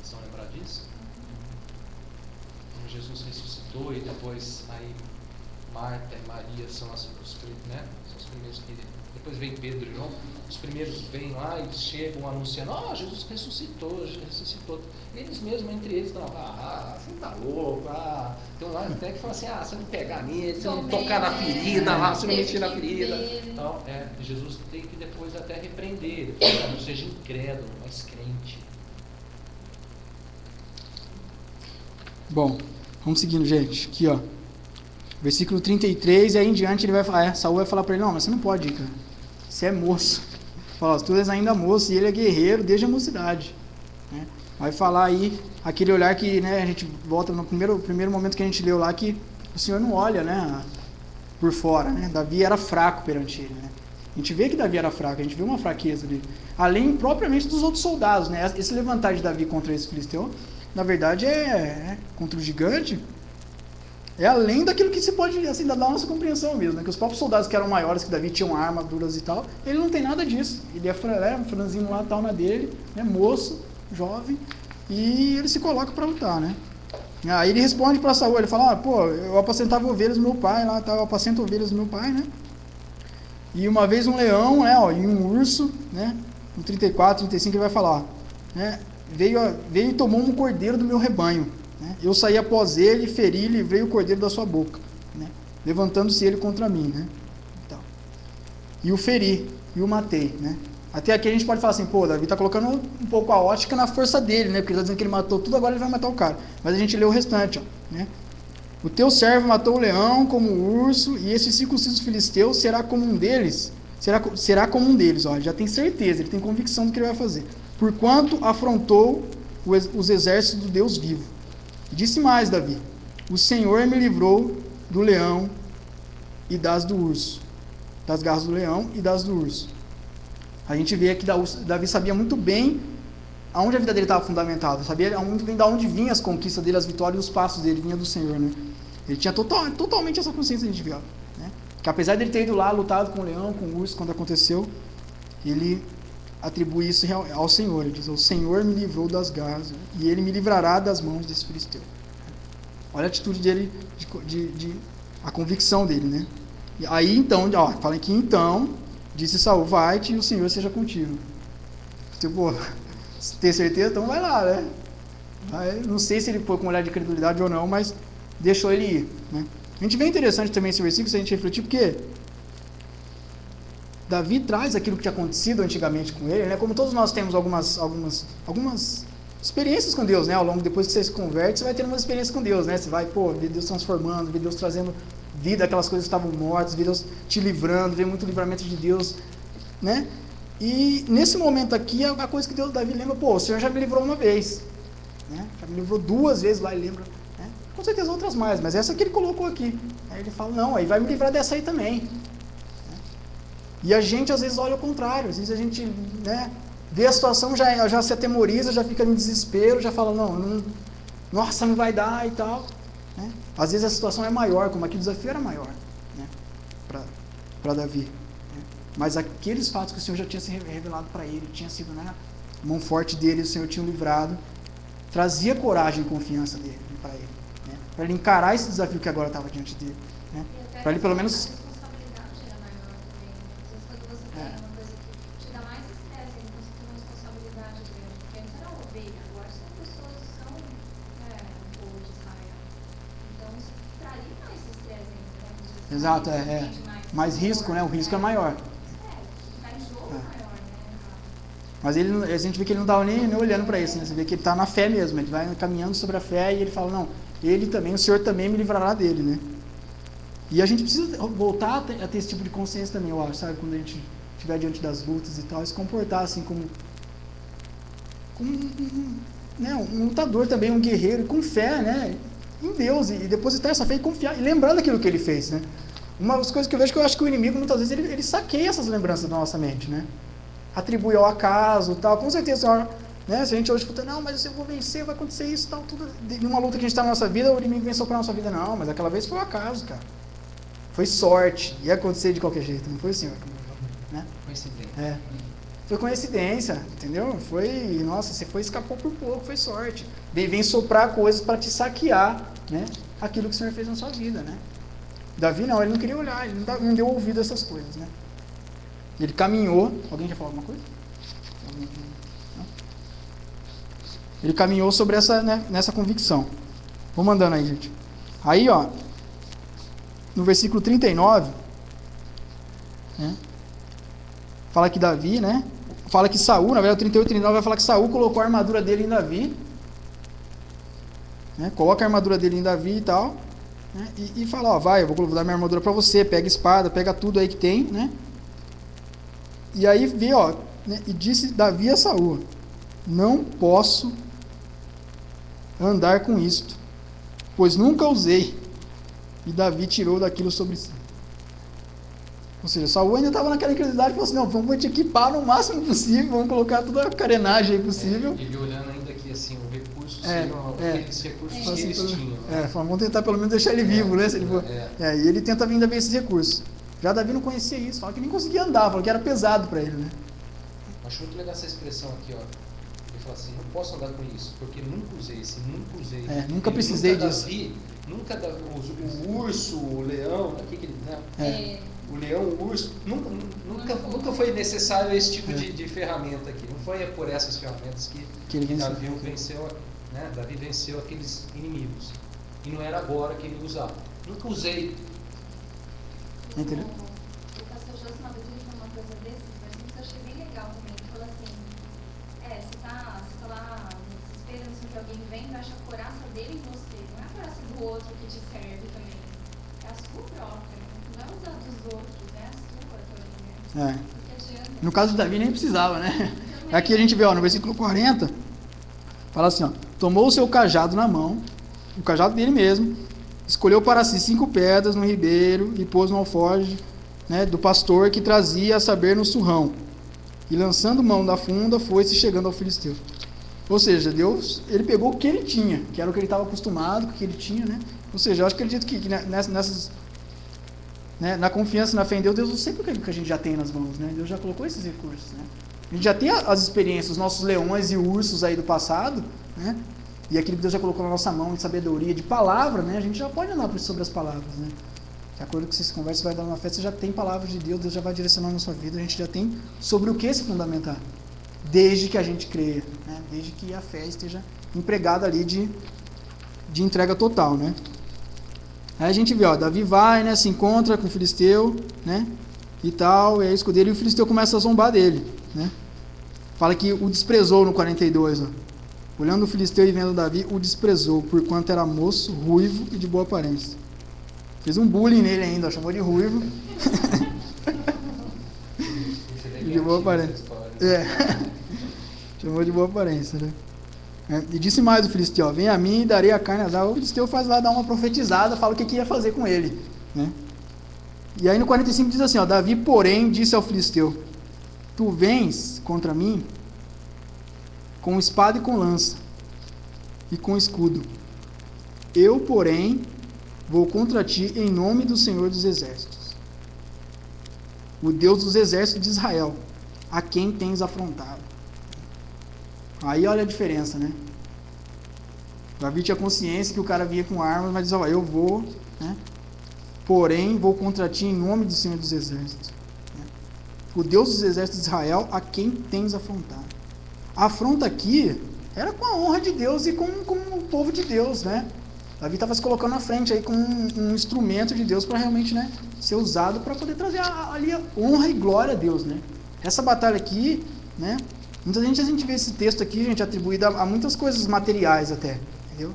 vocês vão lembrar disso? Quando Jesus ressuscitou e depois aí Marta e Maria são os primeiros que... Depois vem Pedro e João, os primeiros vêm lá e chegam anunciando, Jesus ressuscitou. Eles mesmos, entre eles, não, você tá louco, tem um lá até que fala assim, você não pegar nele, você não tocar na ferida, você não mexer na ferida. Então, Jesus tem que depois até repreender ele, fala, não seja incrédulo, mas crente. Bom, vamos seguindo, gente. Aqui, ó. Versículo 33, e aí em diante ele vai falar, Saul vai falar para ele, não, mas você não pode ir, cara. Você é moço. Fala, tu és ainda moço e ele é guerreiro desde a mocidade. Né? Vai falar aí, aquele olhar que, né, a gente volta no primeiro momento que a gente leu lá, que o Senhor não olha, né, por fora, né? Davi era fraco perante ele, né? A gente vê que Davi era fraco, a gente vê uma fraqueza dele. Além propriamente dos outros soldados, né? Esse levantar de Davi contra esse filisteu, na verdade contra o gigante, é além daquilo que se pode, assim, da nossa compreensão mesmo, né? Que os próprios soldados que eram maiores que Davi, tinham armaduras e tal, ele não tem nada disso. Ele é um franzinho lá, tal, na dele, né? Moço, jovem, e ele se coloca para lutar, né? Aí ele responde para Saul, ele fala, eu apacentava ovelhas do meu pai lá, eu apacento ovelhas do meu pai, né? E uma vez um leão, né, e um urso, né? No 34, 35 ele vai falar, né? Veio e tomou um cordeiro do meu rebanho, né? Eu saí após ele, feri e livrei o cordeiro da sua boca, né? Levantando-se ele contra mim, né? Então, e o feri, e o matei, né? Até aqui a gente pode falar assim, Davi está colocando um pouco a ótica na força dele, né? Porque ele está dizendo que ele matou tudo, agora ele vai matar o cara. Mas a gente lê o restante, né? O teu servo matou o leão como o urso, e esse circunciso filisteu será como um deles. Será como um deles, ó, já tem certeza, ele tem convicção do que ele vai fazer. Porquanto afrontou os exércitos do Deus vivo. Disse mais Davi, o Senhor me livrou do leão e das do urso. Das garras do leão e das do urso. A gente vê que Davi sabia muito bem aonde a vida dele estava fundamentada, sabia muito bem de onde vinham as conquistas dele, as vitórias e os passos dele, vinha do Senhor, né? Ele tinha totalmente essa consciência, a gente vê, né? Que apesar dele ter ido lá, lutado com o leão, com o urso, quando aconteceu, ele atribui isso ao Senhor. Ele diz, o Senhor me livrou das garras e ele me livrará das mãos desse filisteu. Olha a atitude dele, a convicção dele, né? E aí então, fala que então, disse Saul, vai-te e o Senhor seja contigo. Tipo, se ter certeza, então vai lá, né? Não sei se ele foi com um olhar de credulidade ou não, mas deixou ele ir, né? A gente vê interessante também esse versículo, se a gente refletir, porque Davi traz aquilo que tinha acontecido antigamente com ele, né? Como todos nós temos algumas experiências com Deus, né? Ao longo, depois que você se converte, você vai ter uma experiência com Deus, né? Você vai, ver Deus transformando, ver Deus trazendo vida, aquelas coisas que estavam mortas, ver Deus te livrando, ver muito livramento de Deus, né? E nesse momento aqui, a coisa que Davi lembra, o Senhor já me livrou uma vez, né? Já me livrou 2 vezes lá, ele lembra, né? Com certeza outras mais, mas essa que ele colocou aqui. Aí ele fala, não, aí vai me livrar dessa aí também, né? E a gente às vezes olha ao contrário, às vezes a gente, né, vê a situação, já se atemoriza, já fica em desespero, já fala, nossa, não vai dar e tal, né? Às vezes a situação é maior, como aqui o desafio era maior, né, para Davi, né? Mas aqueles fatos que o Senhor já tinha se revelado para ele, tinha sido, né, a mão forte dele, o Senhor tinha o livrado, trazia coragem e confiança dele para ele, né, para ele encarar esse desafio que agora estava diante dele, né, para ele pelo menos... Exato, mais risco, né? O risco é maior. Mas a gente vê que ele não estava nem olhando para isso, né? Você vê que ele está na fé mesmo, ele vai caminhando sobre a fé e ele fala, não, ele também, o Senhor também me livrará dele, né? E a gente precisa voltar a ter esse tipo de consciência também, eu acho, sabe? Quando a gente estiver diante das lutas e tal, e se comportar assim como um lutador também, um guerreiro, com fé, né? Em Deus, e depositar essa fé e confiar, e lembrar daquilo que ele fez, né? Uma das coisas que eu vejo que eu acho que o inimigo muitas vezes ele saqueia essas lembranças da nossa mente, né? Atribui ao acaso e tal, com certeza, né? Se a gente hoje fala, não, mas eu vou vencer, vai acontecer isso, tal, tudo, numa luta que a gente está na nossa vida, o inimigo venceu para a nossa vida, não, mas aquela vez foi o acaso, cara. Foi sorte, ia acontecer de qualquer jeito, não foi o Senhor, né? Coincidência. Foi coincidência, entendeu? Você escapou por pouco, foi sorte. Vem soprar coisas para te saquear, né? Aquilo que o Senhor fez na sua vida, né? Davi não, ele não queria olhar, ele não deu ouvido a essas coisas, né? Ele caminhou, alguém quer falar alguma coisa? Não? Ele caminhou sobre nessa convicção. Vamos andando aí, gente. Aí, no versículo 39, né? Fala que Davi, né? Fala que Saul, na verdade, 38 e 39 vai falar que Saul colocou a armadura dele em Davi, né? Coloca a armadura dele em Davi e tal, né? E fala, ó, vai, eu vou dar minha armadura para você, pega a espada, pega tudo aí que tem, né? E aí vê, ó, né? E disse Davi a Saul, não posso andar com isto, pois nunca usei. E Davi tirou daquilo sobre si. Ou seja, Saul ainda estava naquela incredulidade, falou assim, não, vamos te equipar no máximo possível, vamos colocar toda a carenagem aí possível. Ele olhando ainda aqui assim, o recurso aqueles recursos que eles tinham. Vamos tentar pelo menos deixar ele vivo, né? Se ele for, e ele tenta ainda ver esses recursos. Já Davi não conhecia isso, fala que nem conseguia andar, fala que era pesado para ele, né? Acho muito legal essa expressão aqui, ó. Ele fala assim, não posso andar com isso, porque nunca usei esse, nunca usei. Nunca precisei disso. Nunca o urso, o leão, aqui que ele, né? O leão, o urso, nunca foi necessário esse tipo de ferramenta aqui. Não foi por essas ferramentas que Davi venceu, né? Davi venceu aqueles inimigos. E não era agora que ele usava. Nunca usei. Entendeu? O pastor José uma vez ele falou uma coisa desses, mas eu achei bem legal também. Ele falou assim, você tá lá esperando que alguém venha e vai achar a coraça dele em você. Não é a coraça do outro que te serve também. É a sua própria. Não é usar dos outros, é a sua também, né? No caso de Davi nem precisava, né? Aqui a gente vê, ó, no versículo 40, fala assim, ó, tomou o seu cajado na mão, o cajado dele mesmo, escolheu para si 5 pedras no ribeiro e pôs no alforje, né, do pastor que trazia a saber no surrão. E lançando mão da funda, foi-se chegando ao filisteu. Ou seja, Deus, ele pegou o que ele tinha, que era o que ele estava acostumado, o que ele tinha, né? Ou seja, eu acredito que nessas, né, na confiança, na fé em Deus, Deus não sei porque que a gente já tem nas mãos, né? Deus já colocou esses recursos, né? A gente já tem as experiências, os nossos leões e ursos aí do passado, né? E aquilo que Deus já colocou na nossa mão de sabedoria, de palavra, né? A gente já pode andar sobre as palavras, né? De acordo com que você se conversa, vai dar uma fé, você já tem palavras de Deus, Deus já vai direcionando na sua vida, a gente já tem sobre o que se fundamentar. Desde que a gente creia, né? Desde que a fé esteja empregada ali de entrega total, né? Aí a gente vê, ó, Davi vai, né? Se encontra com o filisteu, né? E tal, e aí escudeiro, e o filisteu começa a zombar dele, né? Fala que o desprezou no 42, ó. Olhando o filisteu e vendo Davi, o desprezou, porquanto era moço, ruivo e de boa aparência. Fez um bullying nele ainda, ó, chamou de ruivo. E de boa aparência. Chamou de boa aparência, né? E disse mais o filisteu, ó, vem a mim e darei a carne a. O filisteu faz lá, dá uma profetizada, fala o que ia fazer com ele, né? E aí no 45 diz assim, ó, Davi, porém, disse ao filisteu, tu vens contra mim com espada e com lança, e com escudo. Eu, porém, vou contra ti em nome do Senhor dos Exércitos, o Deus dos exércitos de Israel, a quem tens afrontado. Aí olha a diferença, né? Davi tinha consciência que o cara vinha com armas, mas diz, ó, eu vou, né? Porém, vou contra ti em nome do Senhor dos Exércitos, né? O Deus dos exércitos de Israel, a quem tens afrontado. A afronta aqui era com a honra de Deus e com o povo de Deus, né? Davi estava se colocando na frente aí com um instrumento de Deus para realmente, né, ser usado para poder trazer ali a honra e glória a Deus, né? Essa batalha aqui, né? Muita gente, a gente vê esse texto aqui, gente, atribuído a muitas coisas materiais até, entendeu?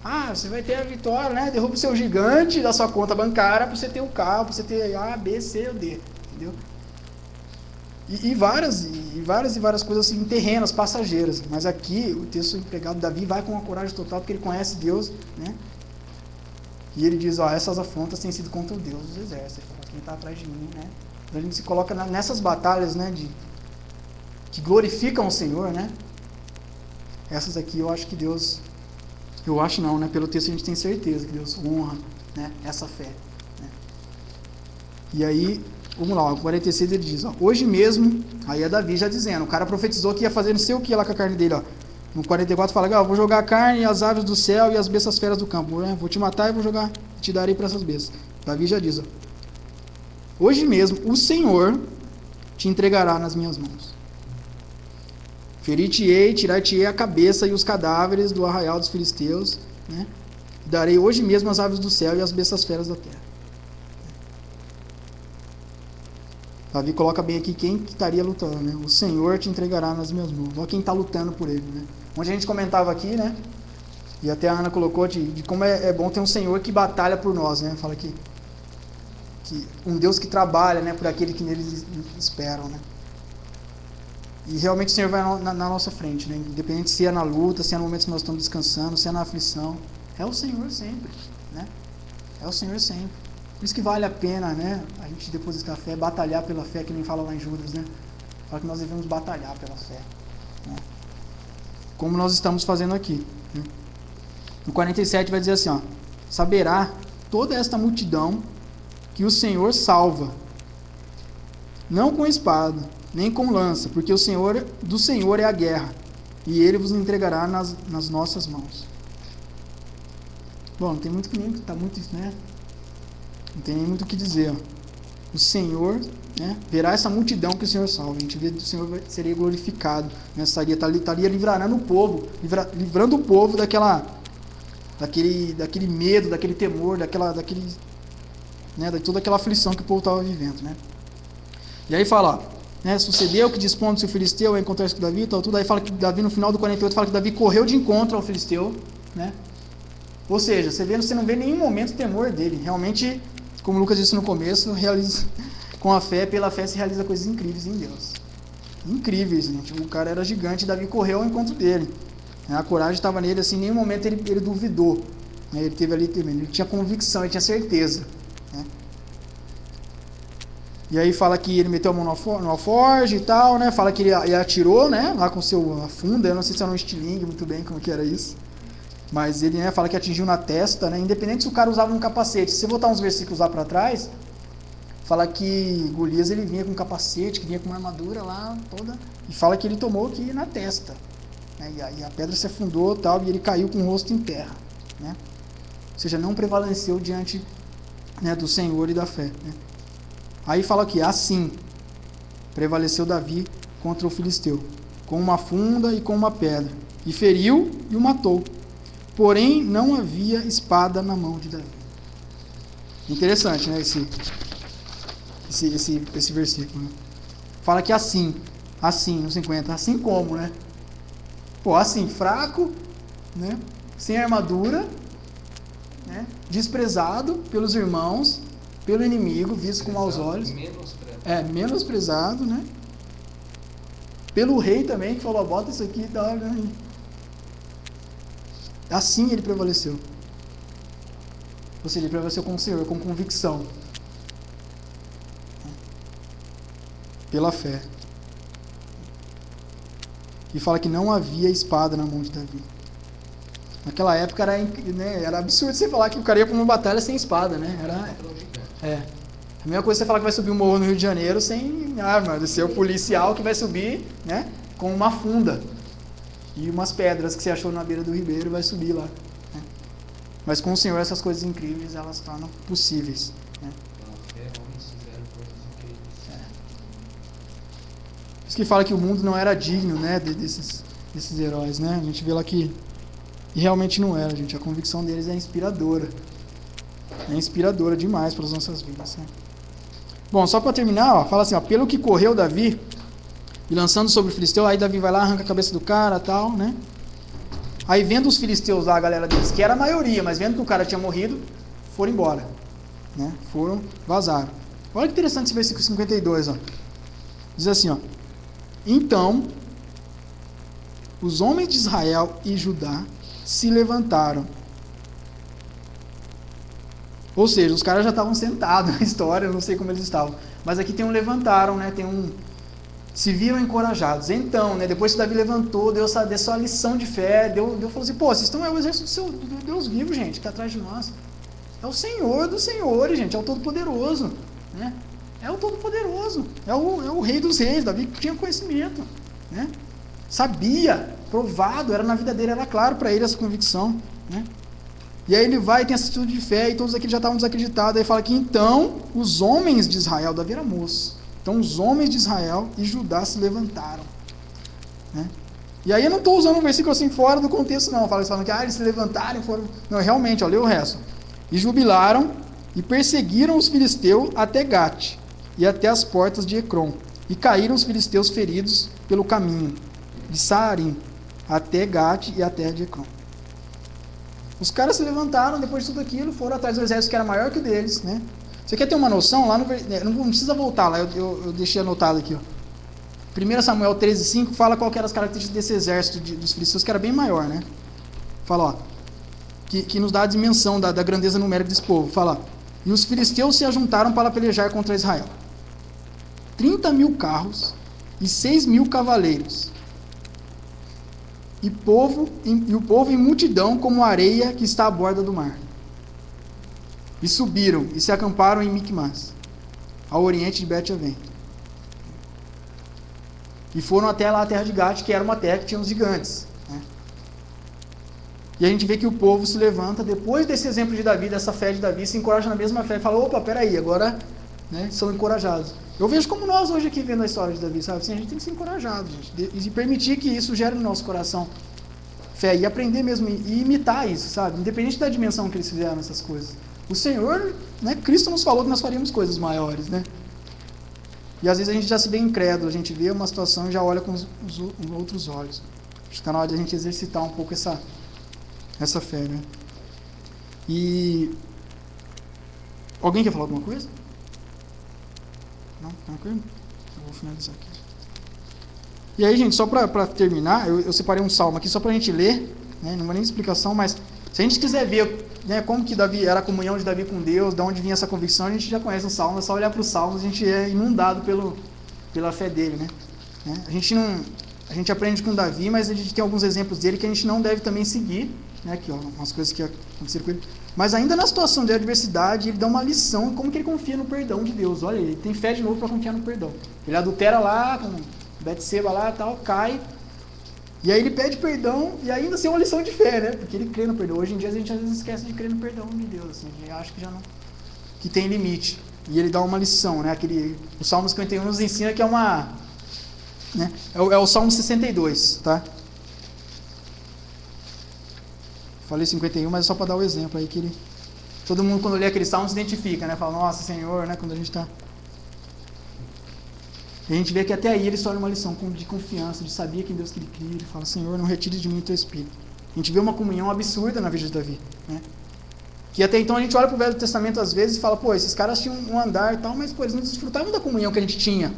Ah, você vai ter a vitória, né? Derruba o seu gigante da sua conta bancária para você ter o carro, para você ter A, B, C ou D, entendeu? E várias coisas assim, terrenas, passageiras. Mas aqui, o texto empregado, Davi vai com uma coragem total, porque ele conhece Deus, né? E ele diz, ó, essas afrontas têm sido contra o Deus dos exércitos. Ele fala, quem está atrás de mim, né? Então a gente se coloca nessas batalhas, né, que glorificam o Senhor, né? Essas aqui eu acho que Deus... Eu acho não, né? Pelo texto a gente tem certeza que Deus honra, né, essa fé, né? E aí, vamos lá, o 46 ele diz, ó, hoje mesmo, aí é Davi já dizendo, o cara profetizou que ia fazer não sei o que lá com a carne dele, ó. No 44 fala, ó, vou jogar a carne e as aves do céu e as bestas feras do campo, né? Vou te matar e vou jogar, te darei para essas bestas. Davi já diz, ó, hoje mesmo o Senhor te entregará nas minhas mãos. Ferir-te-ei, tirar-te-ei a cabeça e os cadáveres do arraial dos filisteus, né? Darei hoje mesmo as aves do céu e as bestas feras da terra. Davi coloca bem aqui quem que estaria lutando, né? O Senhor te entregará nas minhas mãos. Olha quem está lutando por ele, né? Onde a gente comentava aqui, né? E até a Ana colocou de como é bom ter um Senhor que batalha por nós, né? Fala que um Deus que trabalha, né, por aquele que neles esperam, né? E realmente o Senhor vai na nossa frente, né? Independente se é na luta, se é no momento que nós estamos descansando, se é na aflição, é o Senhor sempre, né? É o Senhor sempre. Por isso que vale a pena, né, a gente depositar fé, batalhar pela fé, que nem fala lá em Judas, né? Fala que nós devemos batalhar pela fé, né? Como nós estamos fazendo aqui, né? No 47 vai dizer assim, ó: saberá toda esta multidão que o Senhor salva, não com espada, nem com lança, porque do Senhor é a guerra, e Ele vos entregará nas nossas mãos. Bom, não tem muito que nem, tá muito, né? Não tem nem muito o que dizer, ó. O Senhor, né, verá essa multidão que o Senhor salva. A gente vê que o Senhor seria glorificado, né? Estaria livrando o povo, livrando o povo daquele medo, daquele temor, né, de toda aquela aflição que o povo estava vivendo, né? E aí fala, né, sucedeu que dispondo-se o filisteu a encontrar-se com Davi, tudo. Aí fala que Davi, no final do 48, fala que Davi correu de encontro ao filisteu, né? Ou seja, você não vê em nenhum momento o temor dele. Realmente, como o Lucas disse no começo, com a fé, pela fé se realiza coisas incríveis em Deus. Incríveis, gente. O cara era gigante, Davi correu ao encontro dele. A coragem estava nele, assim, em nenhum momento ele duvidou. Ele teve ali, ele tinha convicção, ele tinha certeza. Né? E aí fala que ele meteu a mão no alforje e tal, né? Fala que ele atirou, né, lá com a funda. Eu não sei se era um estilingue muito bem como que era isso. Mas ele, né, fala que atingiu na testa, né? Independente se o cara usava um capacete. Se você voltar uns versículos lá para trás, fala que Golias ele vinha com um capacete, que vinha com uma armadura lá toda, e fala que ele tomou aqui na testa, né? E a pedra se afundou tal, e ele caiu com o rosto em terra, né? Ou seja, não prevaleceu diante, né, do Senhor e da fé, né? Aí fala que assim prevaleceu Davi contra o filisteu, com uma funda e com uma pedra, e feriu e o matou. Porém, não havia espada na mão de Davi. Interessante, né? Esse versículo. Né? Fala que assim, no 50, assim como, né? Pô, assim, fraco, né? Sem armadura, né? Desprezado pelos irmãos, pelo inimigo, visto com maus olhos. Menosprezado, né? Pelo rei também, que falou, bota isso aqui e tal, né? Assim ele prevaleceu. Ou seja, ele prevaleceu com o Senhor, com convicção. Pela fé. E fala que não havia espada na mão de Davi. Naquela época era absurdo você falar que o cara ia para uma batalha sem espada, né? A mesma coisa você falar que vai subir um morro no Rio de Janeiro sem arma, de ser o policial que vai subir, né, com uma funda e umas pedras que você achou na beira do ribeiro, vai subir lá, né? Mas com o Senhor essas coisas incríveis elas tornam possíveis, né? Por isso que fala que o mundo não era digno, né, desses heróis, né? A gente vê lá que e realmente não era, gente. A convicção deles é inspiradora. É inspiradora demais para as nossas vidas, né? Bom, só para terminar, ó, fala assim, ó, pelo que correu Davi e lançando sobre o filisteu, aí Davi vai lá, arranca a cabeça do cara, tal, né? Aí vendo os filisteus lá, a galera deles, que era a maioria, mas vendo que o cara tinha morrido, foram embora, né? Vazaram. Olha que interessante esse versículo 52, ó. Diz assim, ó: então os homens de Israel e Judá se levantaram. Ou seja, os caras já estavam sentados na história, eu não sei como eles estavam. Mas aqui tem um levantaram, né? Se viram encorajados. Então, né, depois que Davi levantou, deu essa lição de fé, falou assim, pô, vocês estão, é o exército do Deus vivo, gente, que está atrás de nós. É o Senhor dos senhores, gente, é o Todo-Poderoso, né? É o Todo-Poderoso, é o Rei dos Reis. Davi tinha conhecimento, né? Sabia, provado, era na vida dele, era claro para ele essa convicção, né? E aí ele vai e tem essa atitude de fé, e todos aqueles já estavam desacreditados. Aí fala que então os homens de Israel, Davi era moço, então os homens de Israel e Judá se levantaram, né? E aí eu não estou usando um versículo assim fora do contexto, não. Falam que eles se levantaram e foram. Não, realmente, ó, lê o resto. E jubilaram e perseguiram os filisteus até Gate e até as portas de Ecrom. E caíram os filisteus feridos pelo caminho de Saarim até Gate e até de Ecrom. Os caras se levantaram depois de tudo aquilo, foram atrás do exército que era maior que o deles, né? Você quer ter uma noção? Lá não precisa voltar lá, eu deixei anotado aqui, ó. 1 Samuel 13:5 fala qual que eram as características desse exército dos filisteus, que era bem maior, né? Fala, ó, que nos dá a dimensão da grandeza numérica desse povo. Fala, e os filisteus se ajuntaram para pelejar contra Israel. 30.000 carros e 6.000 cavaleiros. E o povo em multidão como a areia que está à borda do mar. E subiram e se acamparam em Micmas, ao oriente de Bet-Aven. E foram até lá a terra de Gate, que era uma terra que tinha os gigantes, né? E a gente vê que o povo se levanta, depois desse exemplo de Davi, dessa fé de Davi, se encoraja na mesma fé e fala, opa, peraí, agora, né, são encorajados. Eu vejo como nós hoje aqui vendo a história de Davi, sabe? Assim, a gente tem que ser encorajado, gente, e permitir que isso gere no nosso coração fé, e aprender mesmo, e imitar isso, sabe? Independente da dimensão que eles fizeram essas coisas. O Senhor, né, Cristo nos falou que nós faríamos coisas maiores, né? E às vezes a gente já se vê incrédulo, a gente vê uma situação e já olha com os outros olhos. Acho que está na hora de a gente exercitar um pouco essa fé, né? E alguém quer falar alguma coisa? Não? Tranquilo? Eu vou finalizar aqui. E aí, gente, só para terminar, eu separei um salmo aqui só para a gente ler, né? Não vou nem explicação, mas se a gente quiser ver, né, como que Davi era a comunhão de Davi com Deus, de onde vinha essa convicção, a gente já conhece o salmo, é só olhar para os salmos, a gente é inundado pela fé dele, né? A gente aprende com Davi, mas a gente tem alguns exemplos dele que a gente não deve também seguir, né? Aqui, ó, umas coisas que aconteceram com ele. Mas ainda na situação de adversidade, ele dá uma lição como que ele confia no perdão de Deus. Olha, ele tem fé de novo para confiar no perdão. Ele adultera lá, com Betseba lá e tal, cai. E aí ele pede perdão e ainda assim é uma lição de fé, né? Porque ele crê no perdão. Hoje em dia a gente às vezes esquece de crer no perdão de Deus, assim, a gente acha que já não, que tem limite. E ele dá uma lição, né? O Salmo 51 nos ensina que é uma, né? É o Salmo 62, tá? Falei 51, mas é só para dar o exemplo aí que todo mundo quando lê aquele salmo se identifica, né? Fala, nossa, Senhor, né? Quando a gente está... E a gente vê que até aí ele torna uma lição de confiança, de saber que em Deus que ele cria. Ele fala, Senhor, não retire de mim o teu espírito. A gente vê uma comunhão absurda na vida de Davi, né? Que até então a gente olha para o Velho Testamento às vezes e fala, pô, esses caras tinham um andar e tal, mas pô, eles não desfrutavam da comunhão que a gente tinha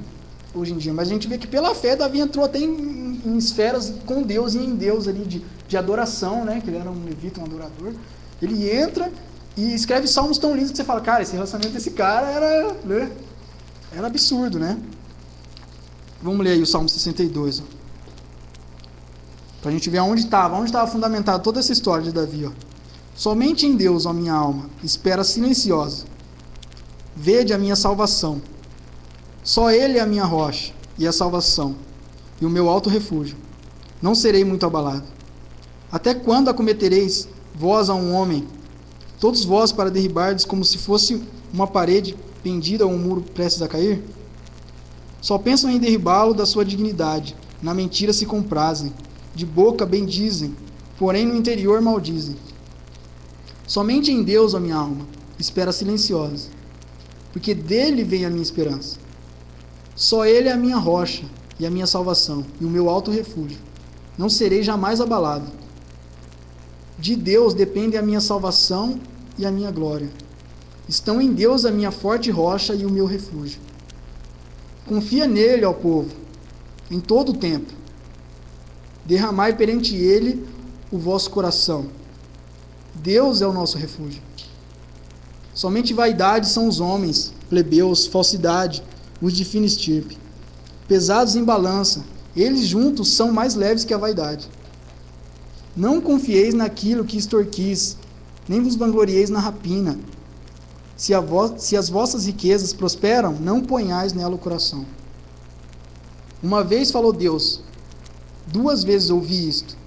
hoje em dia. Mas a gente vê que pela fé Davi entrou até em esferas com Deus e em Deus ali de adoração, né? Que ele era um levita, um adorador. Ele entra e escreve salmos tão lindos que você fala, cara, esse relacionamento desse cara era, né? Era absurdo, né? Vamos ler aí o Salmo 62, para a gente ver onde estava fundamentada toda essa história de Davi. Ó. Somente em Deus, ó minha alma, espera silenciosa. Vede a minha salvação. Só Ele é a minha rocha e a salvação, e o meu alto refúgio. Não serei muito abalado. Até quando acometereis vós a um homem, todos vós para derribardes como se fosse uma parede pendida a um muro prestes a cair? Só pensam em derribá-lo da sua dignidade, na mentira se comprazem, de boca bendizem, porém no interior maldizem. Somente em Deus, ó minha alma, espera silenciosa, porque dele vem a minha esperança. Só Ele é a minha rocha e a minha salvação, e o meu alto refúgio. Não serei jamais abalado. De Deus depende a minha salvação e a minha glória. Estão em Deus a minha forte rocha e o meu refúgio. Confia nele, ó povo, em todo o tempo. Derramai perante ele o vosso coração. Deus é o nosso refúgio. Somente vaidade são os homens, plebeus, falsidade, os de fina estirpe. Pesados em balança, eles juntos são mais leves que a vaidade. Não confieis naquilo que extorquis, nem vos vanglorieis na rapina. Se as vossas riquezas prosperam, não ponhais nela o coração. Uma vez falou Deus, 2 vezes ouvi isto,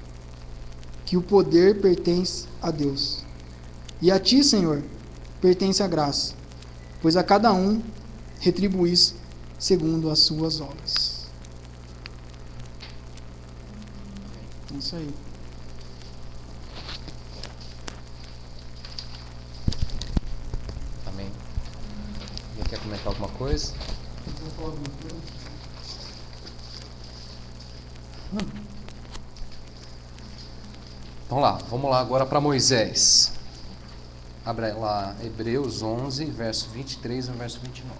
que o poder pertence a Deus. E a ti, Senhor, pertence a graça, pois a cada um retribuís segundo as suas obras. É isso aí. Quer comentar alguma coisa? Então vamos lá agora para Moisés. Abre lá Hebreus 11, verso 23 ao verso 29.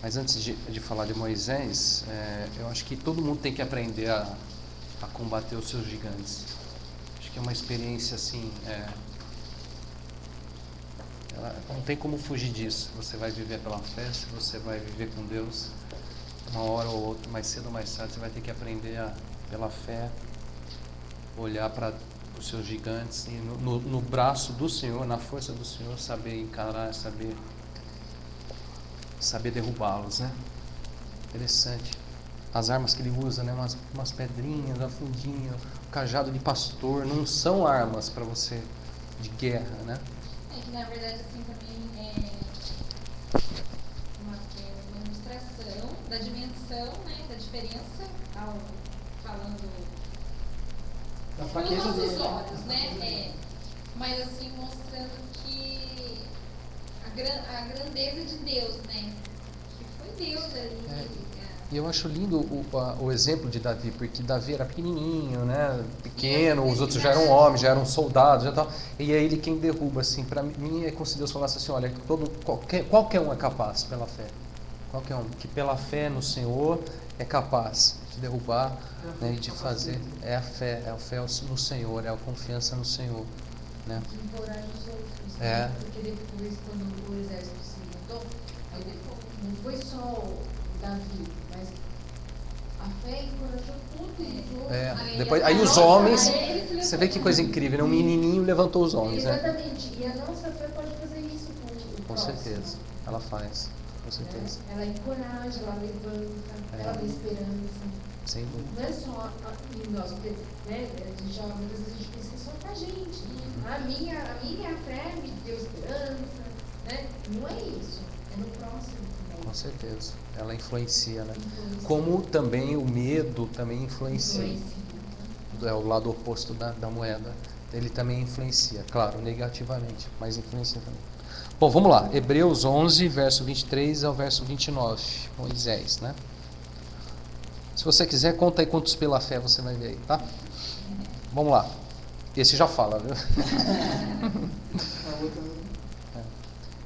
Mas antes de falar de Moisés, eu acho que todo mundo tem que aprender a combater os seus gigantes. Acho que é uma experiência assim, não tem como fugir disso. Você vai viver pela fé, se você vai viver com Deus, uma hora ou outra, mais cedo ou mais tarde, você vai ter que aprender pela fé, olhar para os seus gigantes e no braço do Senhor, na força do Senhor, saber encarar, saber derrubá-los, né? Interessante. As armas que ele usa, né? Umas pedrinhas, uma fundinha, um cajado de pastor, não são armas para você de guerra, né? Que na verdade assim também é uma ilustração da dimensão, né? Da diferença falando Da pelos fraqueza nossos dele. olhos, né? Mas assim mostrando que a grandeza de Deus, né? Que foi Deus ali. E eu acho lindo o exemplo de Davi, porque Davi era pequenininho, né? Pequeno, os outros já eram homens, já eram soldados, já tal. E é ele quem derruba, assim. Para mim é como se Deus falasse assim, olha, qualquer um é capaz pela fé. Qualquer um, que pela fé no Senhor é capaz de derrubar, né, e de fazer. É a fé no Senhor, é a confiança no Senhor, né? De encorajar os outros. É. Porque depois, quando o exército se montou, aí depois, não foi só o Davi, mas a fé encorajou tudo. Depois, aí os homens, você vê que coisa incrível, né? Um menininho levantou os homens, né? Exatamente. E a nossa fé pode fazer isso com o Com próximo. certeza, ela faz, com certeza. Ela encoraja, ela levanta, ela dá esperança. Sem dúvida. Não é só em nós, porque de jovens a gente pensa que é só pra gente. A minha fé me deu esperança, né? Não é isso, é no próximo também. Com certeza, ela influencia, né? Como também o medo também influencia. É o lado oposto da moeda. Ele também influencia, claro, negativamente, mas influencia também. Bom, vamos lá. Hebreus 11, verso 23 ao verso 29. Moisés, né? Se você quiser, conta aí quantos pela fé você vai ver aí, tá? Vamos lá. Esse já fala, viu?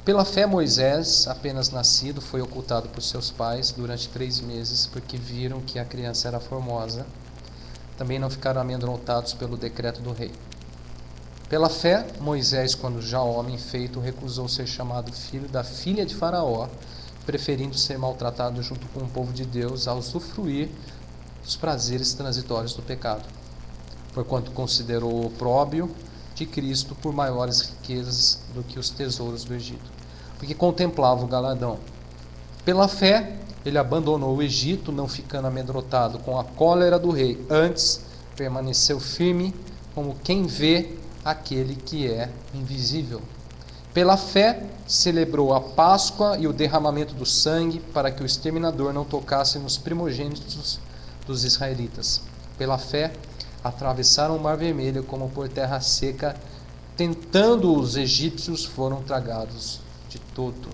Pela fé, Moisés, apenas nascido, foi ocultado por seus pais durante 3 meses, porque viram que a criança era formosa. Também não ficaram amedrontados pelo decreto do rei. Pela fé, Moisés, quando já homem feito, recusou ser chamado filho da filha de Faraó, preferindo ser maltratado junto com o povo de Deus ao usufruir dos prazeres transitórios do pecado, porquanto considerou o opróbrio de Cristo por maiores riquezas do que os tesouros do Egito, porque contemplava o galardão. Pela fé, ele abandonou o Egito, não ficando amedrontado com a cólera do rei, antes permaneceu firme como quem vê aquele que é invisível. Pela fé, celebrou a Páscoa e o derramamento do sangue para que o exterminador não tocasse nos primogênitos dos israelitas. Pela fé, atravessaram o Mar Vermelho como por terra seca, tentando os egípcios, foram tragados de todo.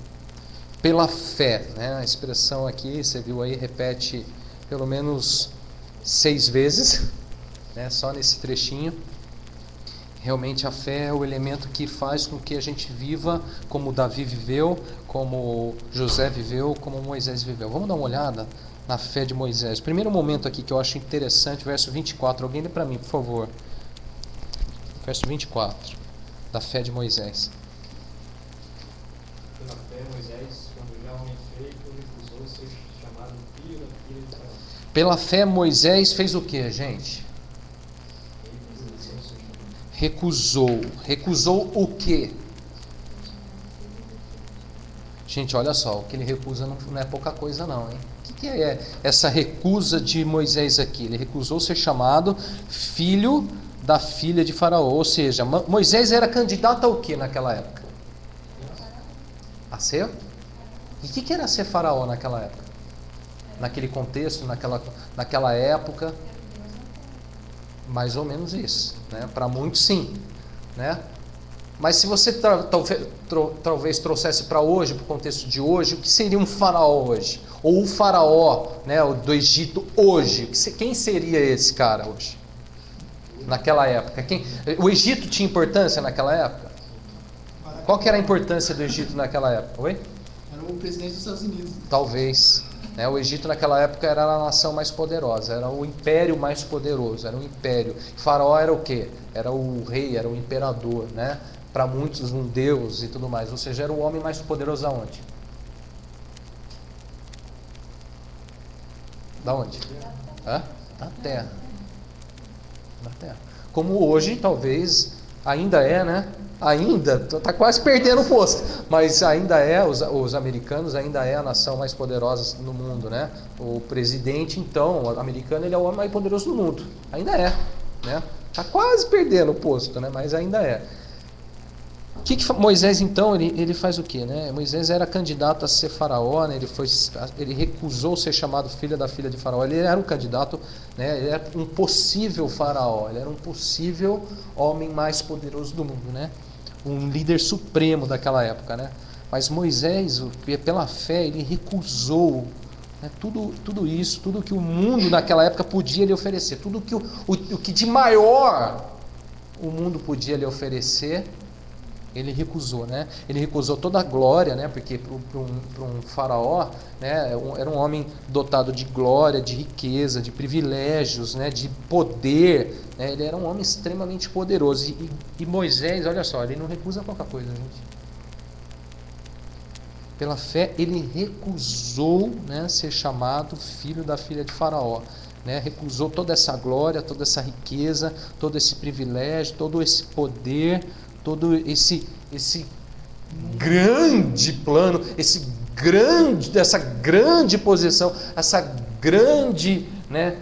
Pela fé, né? A expressão aqui, você viu aí, repete pelo menos 6 vezes, né? Só nesse trechinho. Realmente a fé é o elemento que faz com que a gente viva como Davi viveu, como José viveu, como Moisés viveu. Vamos dar uma olhada na fé de Moisés. Primeiro momento aqui que eu acho interessante, verso 24. Alguém lê para mim, por favor. Verso 24, da fé de Moisés. Pela fé, Moisés, quando já homem feito, recusou ser chamado filho da filha de Faraó. Pela fé, Moisés fez o que, gente? Recusou. Recusou o quê? Gente, olha só, o que ele recusa não é pouca coisa não, hein? O que é essa recusa de Moisés aqui? Ele recusou ser chamado filho da filha de Faraó, ou seja, Moisés era candidato ao que naquela época? A ser? E o que era ser Faraó naquela época? Naquele contexto, naquela época? Mais ou menos isso, né? Para muitos sim, né? Mas se você talvez trouxesse para hoje, para o contexto de hoje, o que seria um faraó hoje? Ou o faraó, né, do Egito hoje? Quem seria esse cara hoje? Naquela época? O Egito tinha importância naquela época? Qual que era a importância do Egito naquela época? Oi? Era o presidente dos Estados Unidos. Talvez. O Egito naquela época era a nação mais poderosa, era o império mais poderoso, era um império. O faraó era o quê? Era o rei, era o imperador, né? Para muitos um deus e tudo mais, ou seja, era o homem mais poderoso aonde? Da onde? Da terra. Da terra. Como hoje, talvez, ainda é, né? Ainda, está quase perdendo o posto, mas ainda é, os americanos ainda é a nação mais poderosa no mundo, né? O presidente, então, o americano, ele é o homem mais poderoso do mundo, ainda é, né? Está quase perdendo o posto, né? Mas ainda é. Moisés, então, ele faz o quê, né? Moisés era candidato a ser faraó, né? Ele recusou ser chamado filho da filha de faraó, ele era um candidato, né? Ele era um possível faraó, ele era um possível homem mais poderoso do mundo, né? Um líder supremo daquela época, né? Mas Moisés, pela fé, ele recusou, né, tudo isso, tudo que o mundo naquela época podia lhe oferecer, tudo que o que de maior o mundo podia lhe oferecer, ele recusou, né? Ele recusou toda a glória, né? Porque para um faraó, né, era um homem dotado de glória, de riqueza, de privilégios, né, de poder, né? Ele era um homem extremamente poderoso. E Moisés, olha só, ele não recusa qualquer coisa, gente. Pela fé, ele recusou, né, ser chamado filho da filha de faraó, né? Recusou toda essa glória, toda essa riqueza, todo esse privilégio, todo esse poder, todo esse grande plano, essa grande posição, essa grande, né,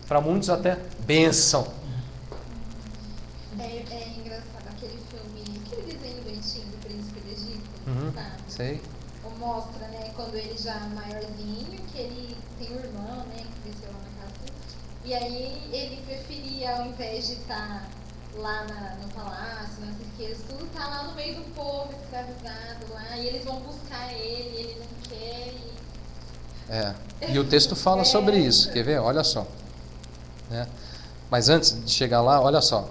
para muitos até bênção. É engraçado aquele filme, aquele desenho bonitinho do Príncipe do Egito, sabe? Sei. Mostra, né, quando ele já é maiorzinho, que ele tem um irmão, né, que cresceu lá na casa, e aí ele preferia, ao invés de estar lá no palácio, nas riquezas, tudo tá lá no meio do povo escravizado lá, e eles vão buscar ele não quer. E o texto fala sobre isso, quer ver? Olha só, né? Mas antes de chegar lá, olha só,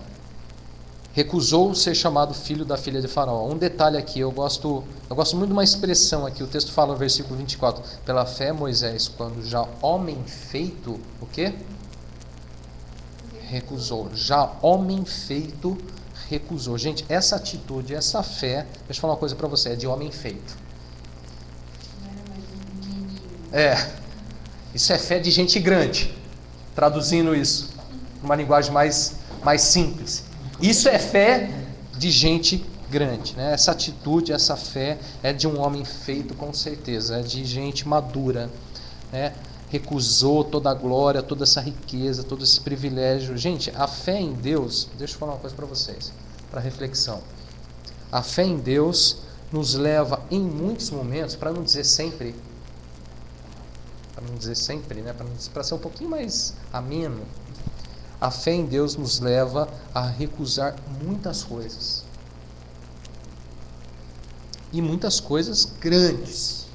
recusou ser chamado filho da filha de faraó. Um detalhe aqui, eu gosto muito de uma expressão aqui, o texto fala no versículo 24, pela fé Moisés, quando já homem feito, o quê? Recusou. Já homem feito, recusou. Gente, essa atitude, essa fé, deixa eu falar uma coisa para você, é de homem feito. Isso é fé de gente grande. Traduzindo isso, uma linguagem mais simples. Isso é fé de gente grande, né? Essa atitude, essa fé é de um homem feito, com certeza, é de gente madura, né? Recusou toda a glória, toda essa riqueza, todo esse privilégio. Gente, a fé em Deus, deixa eu falar uma coisa para vocês, para reflexão. A fé em Deus nos leva em muitos momentos, para não dizer sempre, né, para ser um pouquinho mais ameno, a fé em Deus nos leva a recusar muitas coisas. E muitas coisas grandes.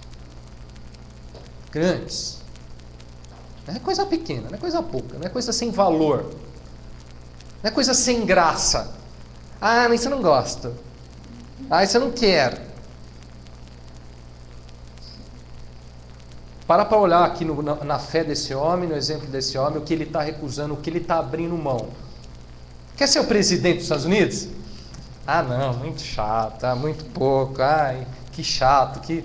Grandes. Não é coisa pequena, não é coisa pouca, não é coisa sem valor. Não é coisa sem graça. Ah, mas você não gosta. Ah, isso eu não quero. Para olhar aqui na fé desse homem, no exemplo desse homem, o que ele está recusando, o que ele está abrindo mão. Quer ser o presidente dos Estados Unidos? Ah, não, muito chato, muito pouco, ai, que chato, que...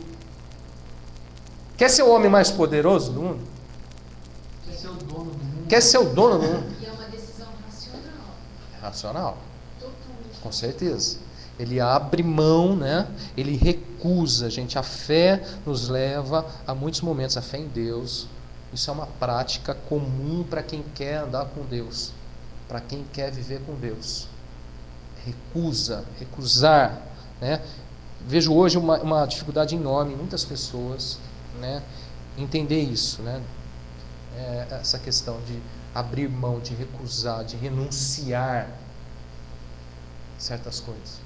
Quer ser o homem mais poderoso do mundo? Quer ser o dono do mundo? Quer ser o dono do mundo? E é uma decisão racional. É racional, Totalmente. com certeza. Ele abre mão, né? Ele recusa, gente. A fé nos leva a muitos momentos. A fé em Deus, isso é uma prática comum para quem quer andar com Deus, para quem quer viver com Deus. Recusar, né? Vejo hoje uma dificuldade enorme em muitas pessoas, né, entender isso, né? Essa questão de abrir mão, de recusar, de renunciar certas coisas.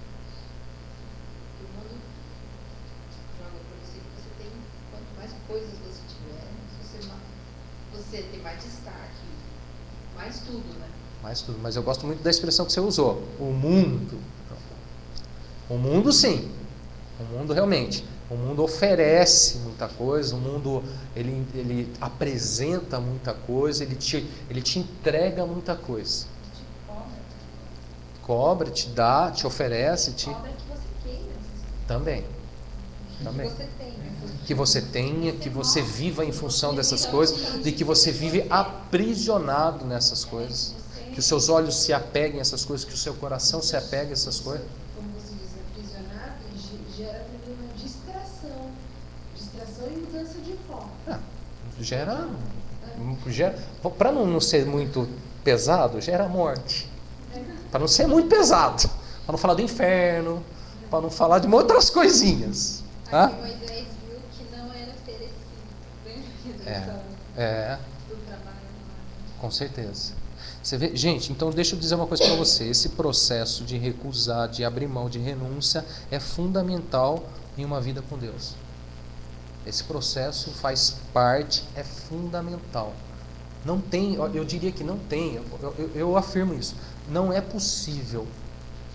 coisas você tiver, você tem mais destaque, mais tudo, né? Mais tudo. Mas eu gosto muito da expressão que você usou. O mundo. O mundo, sim. O mundo realmente. O mundo oferece muita coisa, o mundo ele apresenta muita coisa, ele te entrega muita coisa. Cobra, te dá, te oferece, te... Cobra que você queira. Também. Que você tenha, que você viva em função dessas coisas, de que você vive aprisionado nessas coisas, que os seus olhos se apeguem a essas coisas, que o seu coração se apegue a essas coisas. Como você diz, aprisionado, gera também uma distração e mudança de foco. Gera, para não ser muito pesado, gera morte. Para não ser muito pesado, para não falar do inferno, para não falar de outras coisinhas. Aqui Moisés viu que não era oferecido do trabalho. Com certeza. Você vê, gente, então deixa eu dizer uma coisa para você. Esse processo de recusar, de abrir mão, de renúncia é fundamental em uma vida com Deus. Esse processo faz parte, é fundamental. Não tem, eu diria que não tem, eu afirmo isso. Não é possível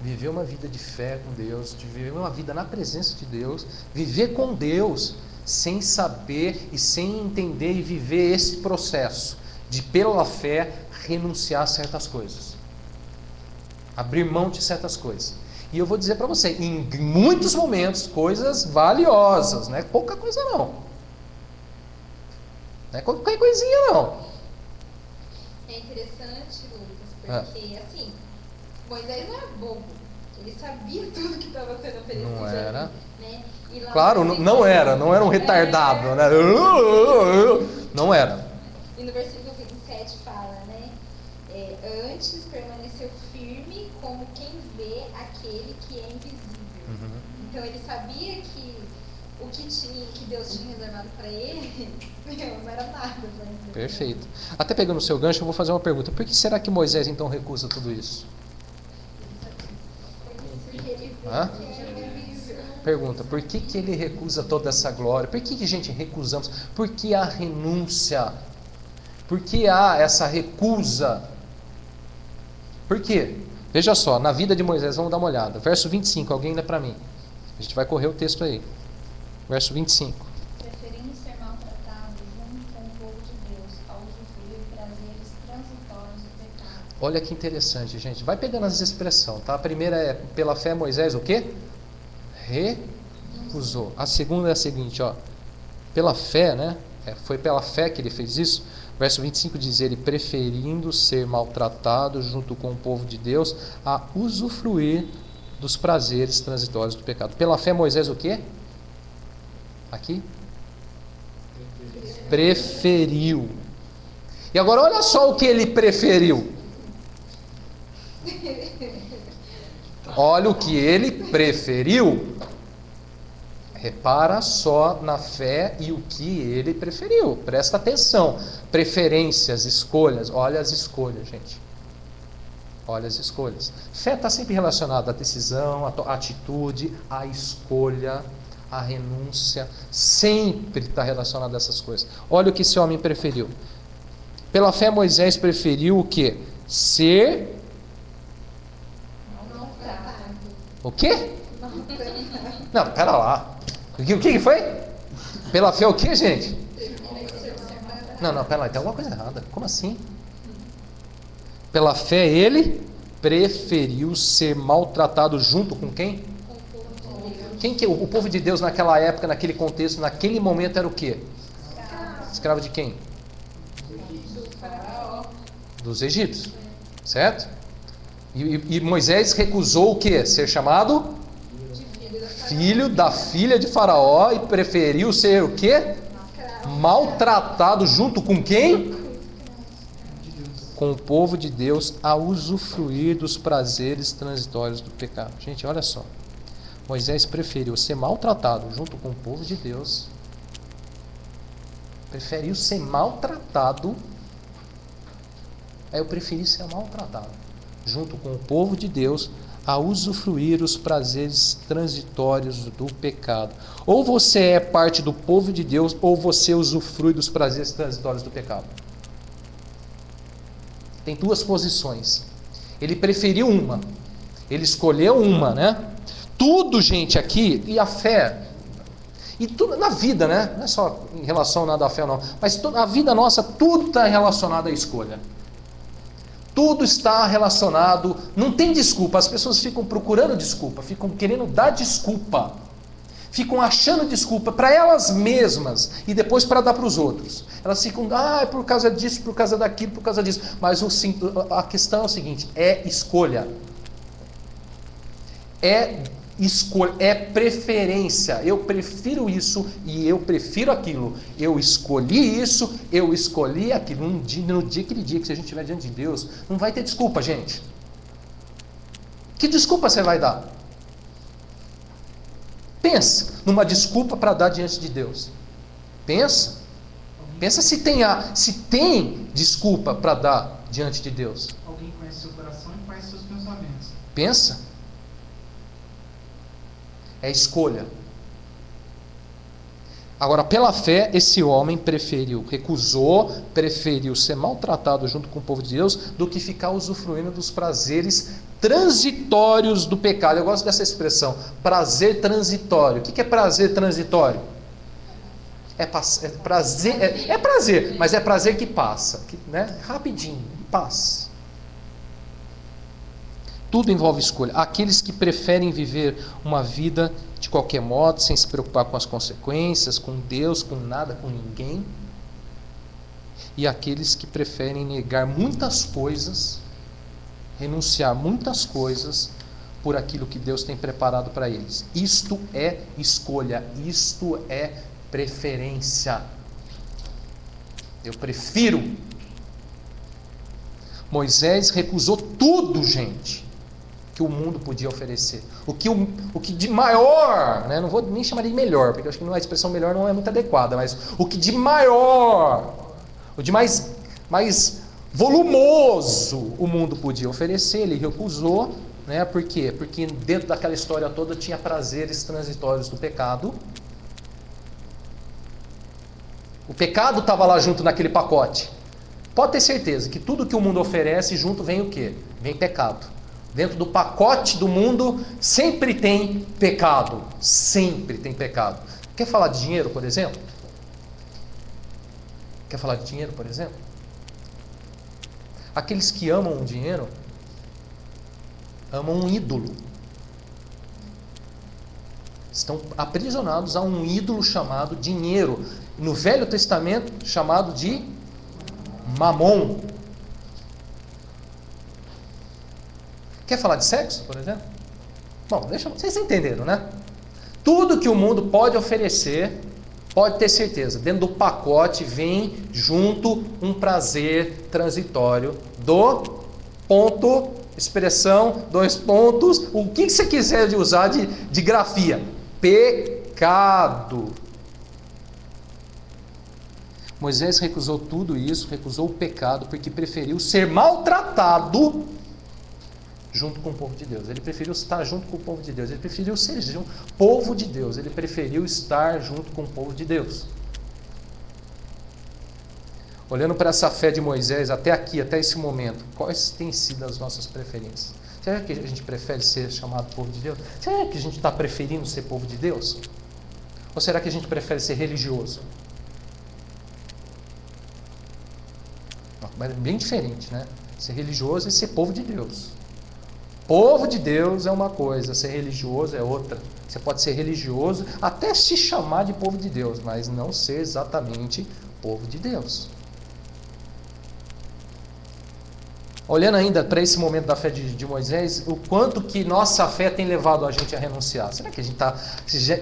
viver uma vida de fé com Deus, de viver uma vida na presença de Deus, viver com Deus sem saber e sem entender e viver esse processo de, pela fé, renunciar a certas coisas, abrir mão de certas coisas. E eu vou dizer para você, em muitos momentos, coisas valiosas, não é pouca coisa não, não é qualquer coisinha não. É interessante, Lucas, porque assim, Moisés não era bobo, ele sabia tudo que estava sendo oferecido. Não era. Né? E lá claro, não era um retardado, né? Não era. E no versículo 27 fala, né? Antes permaneceu firme como quem vê aquele que é invisível. Uhum. Então ele sabia que o que Deus tinha reservado para ele não era nada. Né? Perfeito. Até pegando o seu gancho, eu vou fazer uma pergunta. Por que será que Moisés então recusa tudo isso? Hã? Pergunta, por que ele recusa toda essa glória? Por que gente recusamos? Por que há renúncia? Por que há essa recusa? Por quê? Veja só, na vida de Moisés, vamos dar uma olhada. Verso 25, alguém lê para mim. A gente vai correr o texto aí. Verso 25. Preferindo ser maltratado junto com o povo de Deus, ao usufruir prazeres transitórios do pecado. Olha que interessante, gente. Vai pegando as expressões, tá? A primeira é, pela fé, Moisés o quê? Recusou. A segunda é a seguinte, ó. Pela fé, né? Foi pela fé que ele fez isso. Verso 25 diz, ele preferindo ser maltratado junto com o povo de Deus a usufruir dos prazeres transitórios do pecado. Pela fé, Moisés o quê? Aqui? Preferiu. E agora olha só o que ele preferiu. Olha o que ele preferiu. Repara só na fé e o que ele preferiu. Presta atenção. Preferências, escolhas. Olha as escolhas, gente. Olha as escolhas. Fé está sempre relacionada à decisão, à atitude, à escolha, à renúncia. Sempre está relacionada a essas coisas. Olha o que esse homem preferiu. Pela fé, Moisés preferiu o quê? Ser... O quê? Não, pera lá. O que foi? Pela fé o quê, gente? Não, pera lá, tem alguma coisa errada. Como assim? Pela fé ele preferiu ser maltratado junto com quem? Quem que o povo de Deus naquela época, naquele contexto, naquele momento era o quê? Escravo de quem? Dos egípcios, certo? E Moisés recusou o quê? Ser chamado filho da filha de Faraó e preferiu ser o quê? Maltratado junto com quem? Com o povo de Deus a usufruir dos prazeres transitórios do pecado. Gente, olha só. Moisés preferiu ser maltratado junto com o povo de Deus. Preferiu ser maltratado. Eu preferi ser maltratado junto com o povo de Deus a usufruir os prazeres transitórios do pecado. Ou você é parte do povo de Deus, ou você usufrui dos prazeres transitórios do pecado. Tem duas posições. Ele preferiu uma. Ele escolheu uma, né? Tudo, gente, aqui, e a fé, e tudo na vida, né? Não é só em relação nada à fé, não. Mas a vida nossa, tudo está relacionado à escolha. Tudo está relacionado, não tem desculpa. As pessoas ficam procurando desculpa, ficam querendo dar desculpa, ficam achando desculpa para elas mesmas e depois para dar para os outros. Elas ficam, é por causa disso, por causa daquilo, por causa disso. Mas a questão é o seguinte: é escolha. É escolha, é preferência. Eu prefiro isso e eu prefiro aquilo. Eu escolhi isso, eu escolhi aquilo. No dia, aquele dia que se a gente estiver diante de Deus, não vai ter desculpa, gente. Que desculpa você vai dar? Pensa numa desculpa para dar diante de Deus. Pensa se tem desculpa para dar diante de Deus. Alguém conhece seu coração e conhece seus pensamentos. Pensa. É escolha. Agora, pela fé, esse homem preferiu ser maltratado junto com o povo de Deus do que ficar usufruindo dos prazeres transitórios do pecado. Eu gosto dessa expressão, prazer transitório. O que é prazer transitório? É prazer, mas é prazer que passa, né? Rapidinho, passa. Tudo envolve escolha. Aqueles que preferem viver uma vida de qualquer modo, sem se preocupar com as consequências, com Deus, com nada, com ninguém. E aqueles que preferem negar muitas coisas, renunciar muitas coisas por aquilo que Deus tem preparado para eles. Isto é escolha, isto é preferência. Eu prefiro. Moisés recusou tudo, gente, que o mundo podia oferecer. O que de maior, né? Não vou nem chamar de melhor, porque eu acho que a expressão melhor não é muito adequada, mas o que de maior, o de mais volumoso o mundo podia oferecer, ele recusou, né? Por quê? Porque dentro daquela história toda tinha prazeres transitórios do pecado. O pecado estava lá junto naquele pacote. Pode ter certeza que tudo que o mundo oferece, junto vem o quê? Vem pecado. Dentro do pacote do mundo sempre tem pecado. Sempre tem pecado. Quer falar de dinheiro, por exemplo? Quer falar de dinheiro, por exemplo? Aqueles que amam o dinheiro amam um ídolo. Estão aprisionados a um ídolo chamado dinheiro. No Velho Testamento, chamado de Mamon. Quer falar de sexo, por exemplo? Bom, vocês entenderam, né? Tudo que o mundo pode oferecer, pode ter certeza, dentro do pacote vem junto um prazer transitório do ponto, expressão, 2 pontos, o que você quiser de usar de grafia. Pecado. Moisés recusou tudo isso, recusou o pecado, porque preferiu ser maltratado junto com o povo de Deus. Ele preferiu estar junto com o povo de Deus. Ele preferiu ser povo de Deus. Ele preferiu estar junto com o povo de Deus. Olhando para essa fé de Moisés até aqui, até esse momento, quais têm sido as nossas preferências? Será que a gente prefere ser chamado povo de Deus? Será que a gente está preferindo ser povo de Deus? Ou será que a gente prefere ser religioso? Mas é bem diferente, né? Ser religioso e ser povo de Deus. Povo de Deus é uma coisa, ser religioso é outra. Você pode ser religioso, até se chamar de povo de Deus, mas não ser exatamente povo de Deus. Olhando ainda para esse momento da fé de Moisés, o quanto que nossa fé tem levado a gente a renunciar. Será que a gente está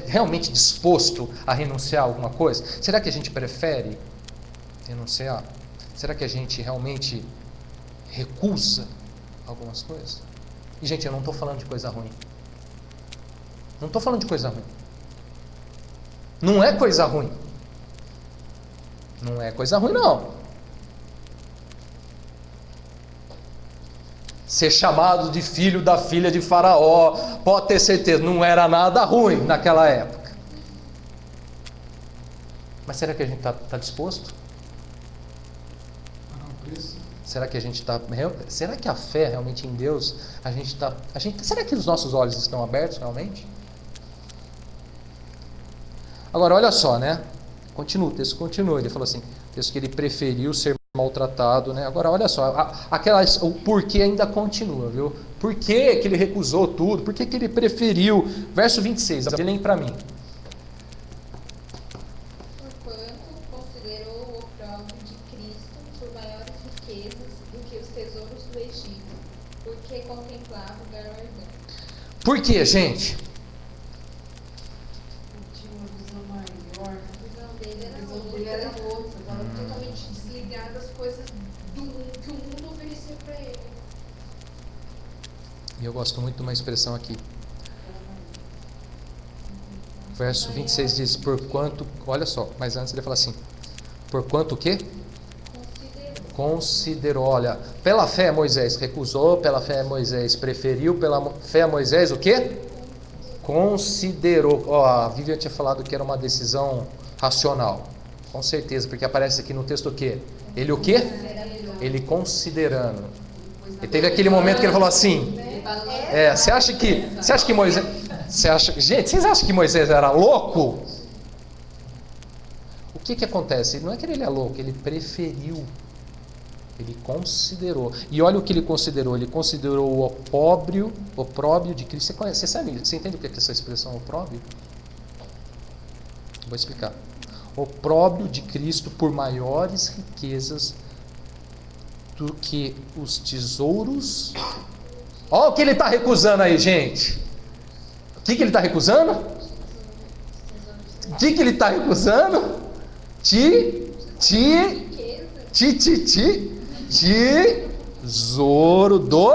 realmente disposto a renunciar a alguma coisa? Será que a gente prefere renunciar? Será que a gente realmente recusa algumas coisas? E, gente, eu não estou falando de coisa ruim. Não estou falando de coisa ruim. Não é coisa ruim. Não é coisa ruim, não. Ser chamado de filho da filha de Faraó, pode ter certeza, não era nada ruim naquela época. Mas será que a gente está disposto? Será que a gente está... Será que a fé realmente em Deus, será que os nossos olhos estão abertos realmente? Agora, olha só, né? O texto continua. Ele falou assim, o texto que ele preferiu ser maltratado, né? Agora, olha só, o porquê ainda continua, viu? Por que ele recusou tudo? Por que ele preferiu? Verso 26, leem para mim. Porquanto considerou o opróbrio de Cristo por maiores riquezas do que os tesouros do Egito, porque contemplava o galardão. Por que, gente? Tinha uma visão maior. A visão dele A era visão outra. dele era outra, estava totalmente desligada das coisas do mundo, que o mundo oferecia para ele. E eu gosto muito de uma expressão aqui. Verso 26 diz, porquanto, olha só, mas antes ele fala assim, porquanto o quê? Considerou, olha, pela fé Moisés recusou, pela fé Moisés preferiu, pela fé Moisés o quê? Considerou. A Vivian tinha falado que era uma decisão racional, com certeza, porque aparece aqui no texto o quê? Ele o quê? Ele considerando. E teve aquele momento que ele falou assim, você acha que Moisés, gente, vocês acham que Moisés era louco? O que acontece? Não é que ele é louco, ele preferiu. Ele considerou. E olha o que ele considerou. Ele considerou o opróbrio de Cristo. Você sabe, você entende o que é essa expressão opróbrio? Vou explicar. Opróbrio de Cristo por maiores riquezas do que os tesouros. Olha o que ele está recusando aí, gente. O que ele está recusando? O que ele está recusando? Tesouro do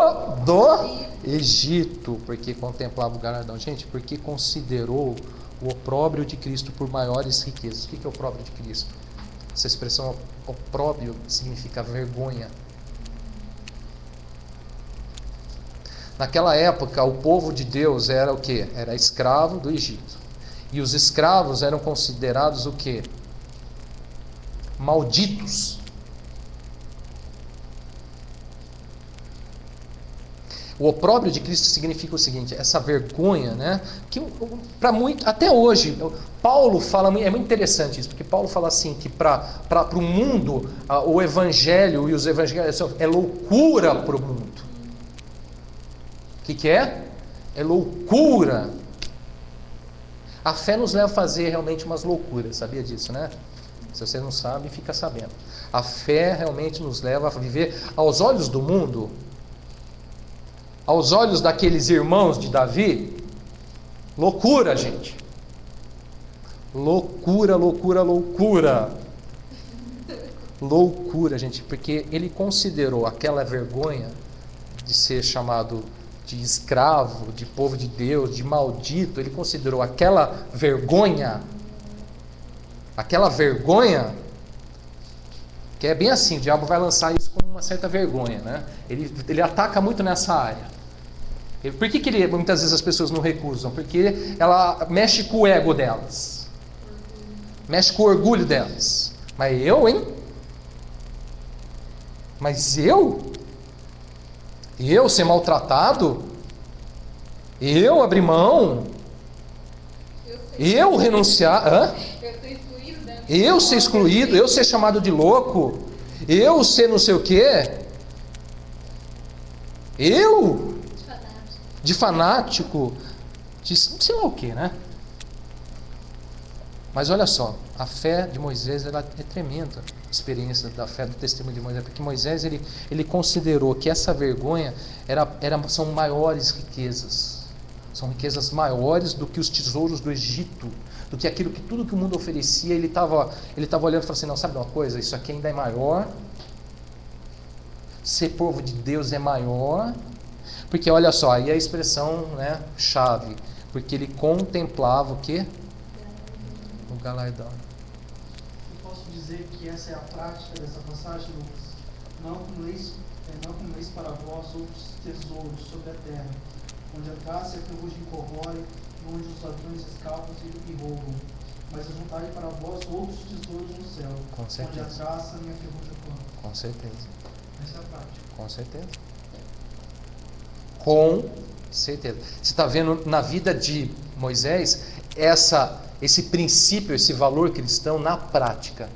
Egito, porque contemplava o galardão. Gente, porque considerou o opróbrio de Cristo por maiores riquezas. O que é o opróbrio de Cristo? Essa expressão opróbrio significa vergonha. Naquela época, o povo de Deus era o quê? Era escravo do Egito. E os escravos eram considerados o quê? Malditos. O opróbrio de Cristo significa o seguinte, essa vergonha, né? Que para muito, até hoje, Paulo fala, é muito interessante isso, porque Paulo fala assim que para o mundo o evangelho e os evangelhos é loucura para o mundo. O que é? É loucura. A fé nos leva a fazer realmente umas loucuras, sabia disso, né? Se você não sabe, fica sabendo. A fé realmente nos leva a viver aos olhos do mundo. Aos olhos daqueles irmãos de Davi, loucura, gente. Loucura, loucura, loucura. Loucura, gente, porque ele considerou aquela vergonha de ser chamado de escravo, de povo de Deus, de maldito. Ele considerou aquela vergonha, que é bem assim, o diabo vai lançar isso com uma certa vergonha, né? Ele ataca muito nessa área. Por que muitas vezes as pessoas não recusam? Porque ela mexe com o ego delas. Mexe com o orgulho delas. Mas eu, hein? Mas eu ser maltratado? Eu abrir mão? Eu renunciar? Eu ser excluído? Eu ser chamado de louco? Eu ser não sei o quê? Eu? De fanático, de sei lá o que, né? Mas olha só, a fé de Moisés ela é tremenda, a experiência da fé, do testemunho de Moisés, porque Moisés ele considerou que essa vergonha são maiores riquezas, são riquezas maiores do que os tesouros do Egito, do que aquilo que tudo que o mundo oferecia. Ele estava olhando e falou assim, não, sabe uma coisa, isso aqui ainda é maior, ser povo de Deus é maior. Porque olha só, aí a expressão, né, chave, porque ele contemplava o quê? O galardão. Eu posso dizer que essa é a prática dessa passagem, Lucas? Não leis não comeis para vós outros tesouros sobre a terra, onde a traça e a ferrugem corroem, e onde os ladrões escapam e roubam. Mas juntai para vós outros tesouros no céu, Com certeza. onde a traça e a ferrugem corroem. Com certeza. Essa é a prática. Com certeza. Com certeza. Você está vendo na vida de Moisés esse princípio, esse valor cristão na prática.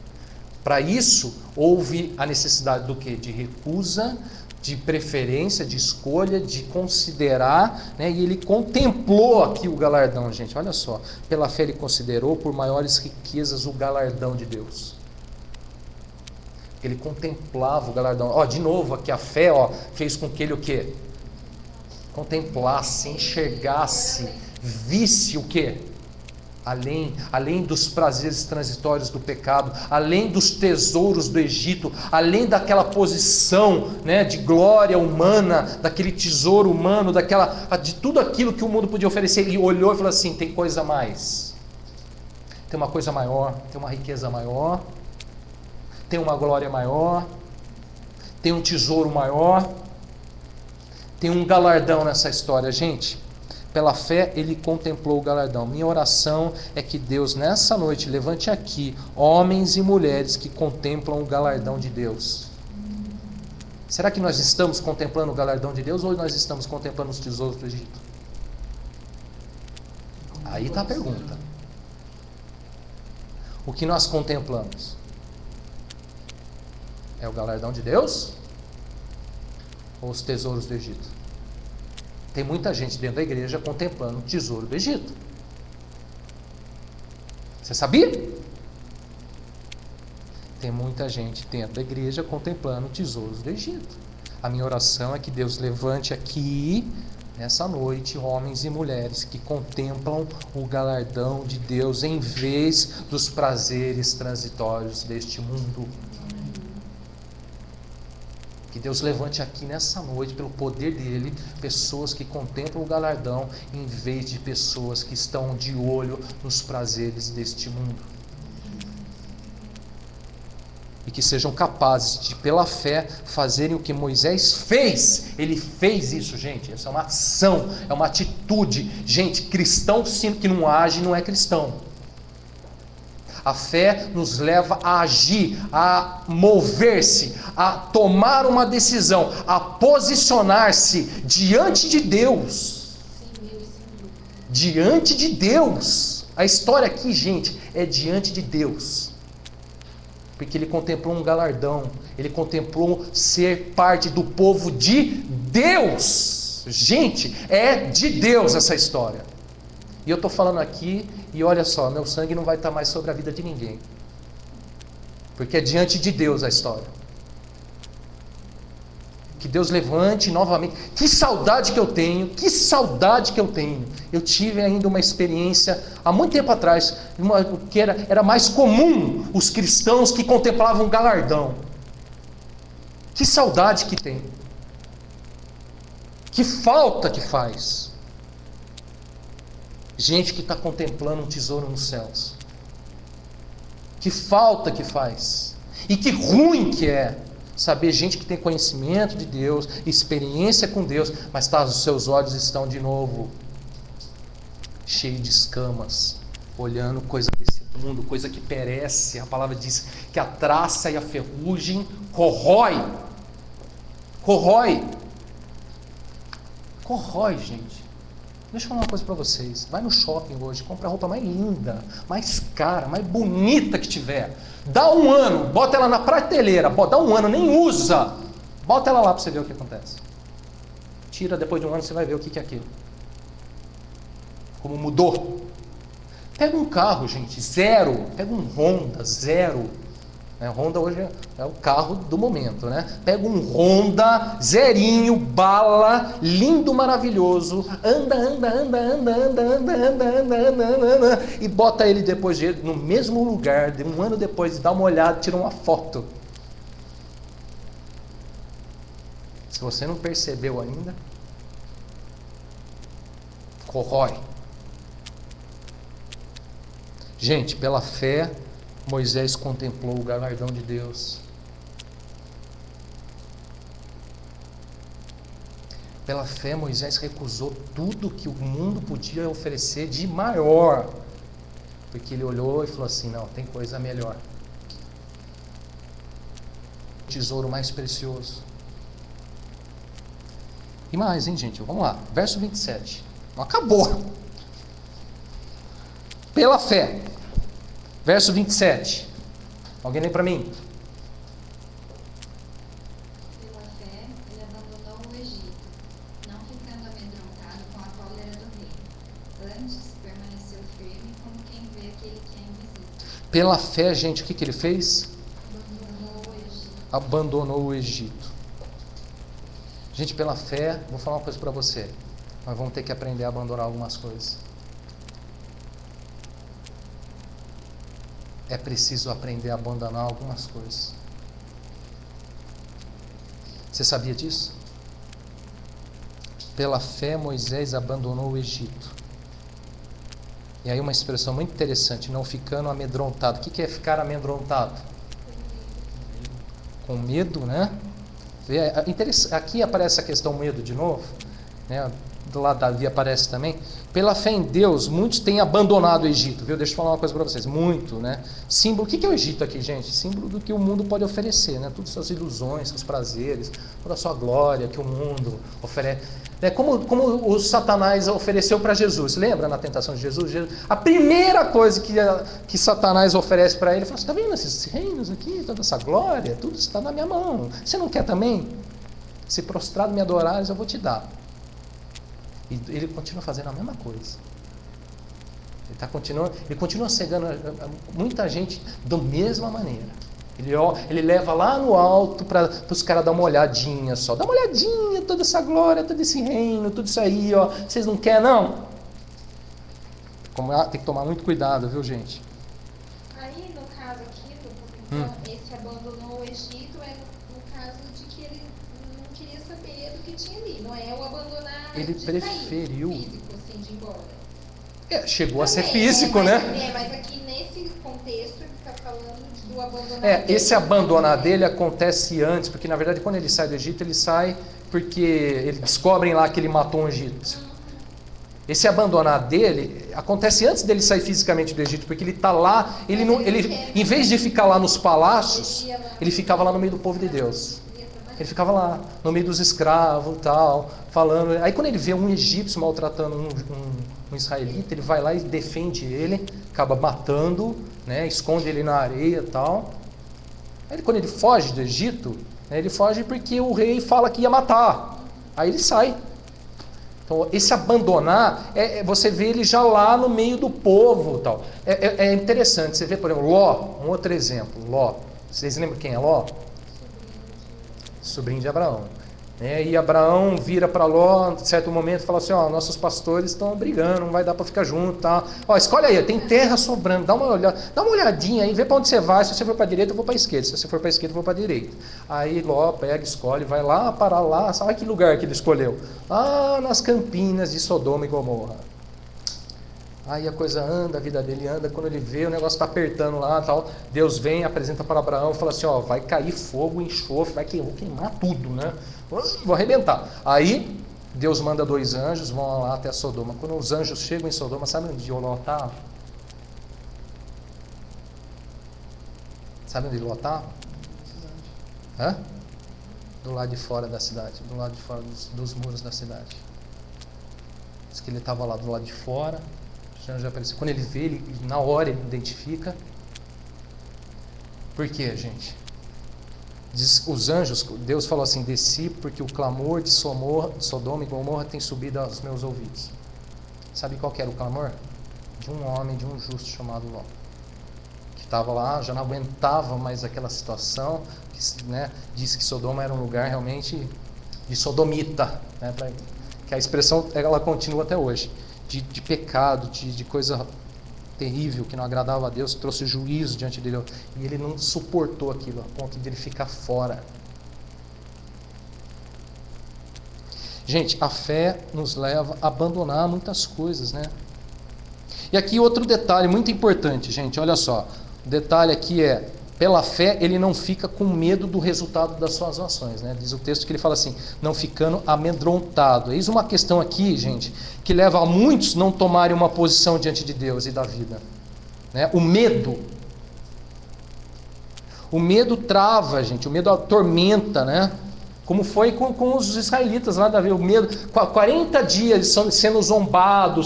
Para isso, houve a necessidade do quê? De recusa, de preferência, de escolha, de considerar, né? E ele contemplou aqui o galardão, gente. Olha só. Pela fé ele considerou por maiores riquezas o galardão de Deus. Ele contemplava o galardão. Ó, de novo, aqui a fé, ó, fez com que ele o quê? Contemplasse, enxergasse, visse o quê? Além dos prazeres transitórios do pecado, além dos tesouros do Egito, além daquela posição, né, de glória humana, daquele tesouro humano, de tudo aquilo que o mundo podia oferecer, ele olhou e falou assim: tem coisa a mais, tem uma coisa maior, tem uma riqueza maior, tem uma glória maior, tem um tesouro maior, tem um galardão nessa história, gente. Pela fé ele contemplou o galardão. Minha oração é que Deus nessa noite levante aqui homens e mulheres que contemplam o galardão de Deus. Será que nós estamos contemplando o galardão de Deus ou nós estamos contemplando os tesouros do Egito? Aí está a pergunta. O que nós contemplamos? É o galardão de Deus ou os tesouros do Egito? Tem muita gente dentro da igreja contemplando o tesouro do Egito. Você sabia? Tem muita gente dentro da igreja contemplando tesouros do Egito. A minha oração é que Deus levante aqui, nessa noite, homens e mulheres que contemplam o galardão de Deus em vez dos prazeres transitórios deste mundo. Que Deus levante aqui nessa noite, pelo poder dele, pessoas que contemplam o galardão em vez de pessoas que estão de olho nos prazeres deste mundo. E que sejam capazes de, pela fé, fazerem o que Moisés fez. Ele fez isso, gente. Essa é uma ação, é uma atitude. Gente, cristão que não age não é cristão. A fé nos leva a agir, a mover-se, a tomar uma decisão, a posicionar-se diante de Deus. Diante de Deus. A história aqui, gente, é diante de Deus. Porque ele contemplou um galardão, ele contemplou ser parte do povo de Deus. Gente, é de Deus essa história. E eu estou falando aqui, e olha só, meu sangue não vai estar mais sobre a vida de ninguém. Porque é diante de Deus a história. Que Deus levante novamente. Que saudade que eu tenho, que saudade que eu tenho. Eu tive ainda uma experiência, há muito tempo atrás, que era mais comum os cristãos que contemplavam galardão. Que saudade que tem. Que falta que faz. Gente que está contemplando um tesouro nos céus. Que falta que faz. E que ruim que é saber gente que tem conhecimento de Deus, experiência com Deus, mas os seus olhos estão de novo cheios de escamas, olhando coisa desse mundo, coisa que perece. A palavra diz que a traça e a ferrugem corrói. Corrói, gente. Deixa eu falar uma coisa para vocês. Vai no shopping hoje, compra a roupa mais linda, mais cara, mais bonita que tiver. Dá um ano, bota ela na prateleira, dá um ano, nem usa. Bota ela lá para você ver o que acontece. Tira, depois de um ano você vai ver o que é aquilo. Como mudou. Pega um carro, gente, zero. Pega um Honda, zero. Honda hoje é o carro do momento, né? Pega um Honda, zerinho, bala, lindo, maravilhoso, anda, e bota ele depois no mesmo lugar, um ano depois, dá uma olhada, tira uma foto. Se você não percebeu ainda, corrói. Gente, pela fé, Moisés contemplou o galardão de Deus. Pela fé, Moisés recusou tudo que o mundo podia oferecer de maior, porque ele olhou e falou assim: não, tem coisa melhor. O tesouro mais precioso. E mais, hein, gente? Vamos lá, verso 27. Não acabou. Pela fé. Verso 27. Alguém lê para mim? Pela fé, ele abandonou o Egito, não ficando amedrontado com a cólera do rei. Antes, permaneceu firme como quem vê aquele que é invisível. Pela fé, gente, o que ele fez? Abandonou o Egito. Abandonou o Egito. Gente, pela fé, vou falar uma coisa para você. Nós vamos ter que aprender a abandonar algumas coisas. É preciso aprender a abandonar algumas coisas. Você sabia disso? Pela fé, Moisés abandonou o Egito. E aí uma expressão muito interessante, não ficando amedrontado. O que é ficar amedrontado? Com medo, né? Aqui aparece a questão medo de novo, né? Do lado da Davi aparece também. Pela fé em Deus, muitos têm abandonado o Egito, viu? Deixa eu falar uma coisa para vocês. Muito, né? Símbolo, o que é o Egito aqui, gente? Símbolo do que o mundo pode oferecer, né? Todas as suas ilusões, seus prazeres, toda a sua glória que o mundo oferece. É como o Satanás ofereceu para Jesus. Lembra na tentação de Jesus? A primeira coisa que Satanás oferece para ele, ele fala: você está vendo esses reinos aqui, toda essa glória, tudo está na minha mão. Você não quer também? Se prostrado me adorares, eu vou te dar. E ele continua fazendo a mesma coisa. Ele continua cegando muita gente da mesma maneira. Ele leva lá no alto para os caras dar uma olhadinha só. Dá uma olhadinha, toda essa glória, todo esse reino, tudo isso aí, ó. Vocês não querem, não? Tem que tomar muito cuidado, viu, gente? Aí, no caso aqui, então, esse abandonou o Egito é no caso de que ele não queria saber do que tinha ali. Não é o abandonar ele de preferiu sair, físico, assim, de ir embora. Chegou a ser físico, né? Mas aqui nesse contexto ele está falando do abandonar. Esse abandonar dele acontece antes, porque na verdade quando ele sai do Egito, ele sai porque eles descobrem lá que ele matou um egípcio. Esse abandonar dele acontece antes dele sair fisicamente do Egito, porque ele está lá, em vez de ficar lá nos palácios, ele ficava lá no meio do povo de Deus. Ele ficava lá, no meio dos escravos e tal, falando. Aí quando ele vê um egípcio maltratando um israelita, ele vai lá e defende ele, acaba matando, né, esconde ele na areia e tal. Aí quando ele foge do Egito, né, ele foge porque o rei fala que ia matar. Aí ele sai. Então esse abandonar, você vê ele já lá no meio do povo. Tal. É interessante, você vê, por exemplo, Ló, um outro exemplo. Ló, vocês lembram quem é Ló? Sobrinho de Abraão. E Abraão vira para Ló, em certo momento, e fala assim: nossos pastores estão brigando, não vai dar para ficar junto, tá? Escolhe aí, tem terra sobrando, dá uma olhadinha aí, vê para onde você vai. Se você for para a direita, eu vou para a esquerda. Se você for para a esquerda, eu vou para a direita. Aí Ló pega, escolhe, vai lá, parar lá. Sabe que lugar que ele escolheu? Lá nas campinas de Sodoma e Gomorra. Aí a coisa anda, a vida dele anda, quando ele vê o negócio está apertando lá, tal, Deus vem, apresenta para Abraão, fala assim: vai cair fogo, enxofre, vai queimar tudo, né? Vou arrebentar. Aí Deus manda 2 anjos, vão lá até Sodoma. Quando os anjos chegam em Sodoma, sabe onde Ló estava? Sabe onde Ló estava? Do lado de fora da cidade, do lado de fora dos muros da cidade. Diz que ele estava lá do lado de fora. Já apareceu. Quando ele vê, na hora ele identifica. Por quê, gente? Diz, os anjos, Deus falou assim: desci porque o clamor de Sodoma e Gomorra tem subido aos meus ouvidos. Sabe qual que era o clamor? De um homem, de um justo chamado Ló, que estava lá, já não aguentava mais aquela situação, né? Diz que Sodoma era um lugar realmente de sodomita, né? Que a expressão ela continua até hoje. De pecado, de coisa terrível que não agradava a Deus, trouxe juízo diante dele, e ele não suportou aquilo, a ponto de ele ficar fora. Gente, a fé nos leva a abandonar muitas coisas, né? E aqui outro detalhe muito importante, gente, olha só, o detalhe aqui é Pela fé, ele não fica com medo do resultado das suas ações, né? Diz o texto que ele fala assim, não ficando amedrontado. Eis uma questão aqui, gente, que leva a muitos não tomarem uma posição diante de Deus e da vida, né? O medo trava, gente, o medo atormenta, né? Como foi com os israelitas lá, Davi, o medo, 40 dias sendo zombado,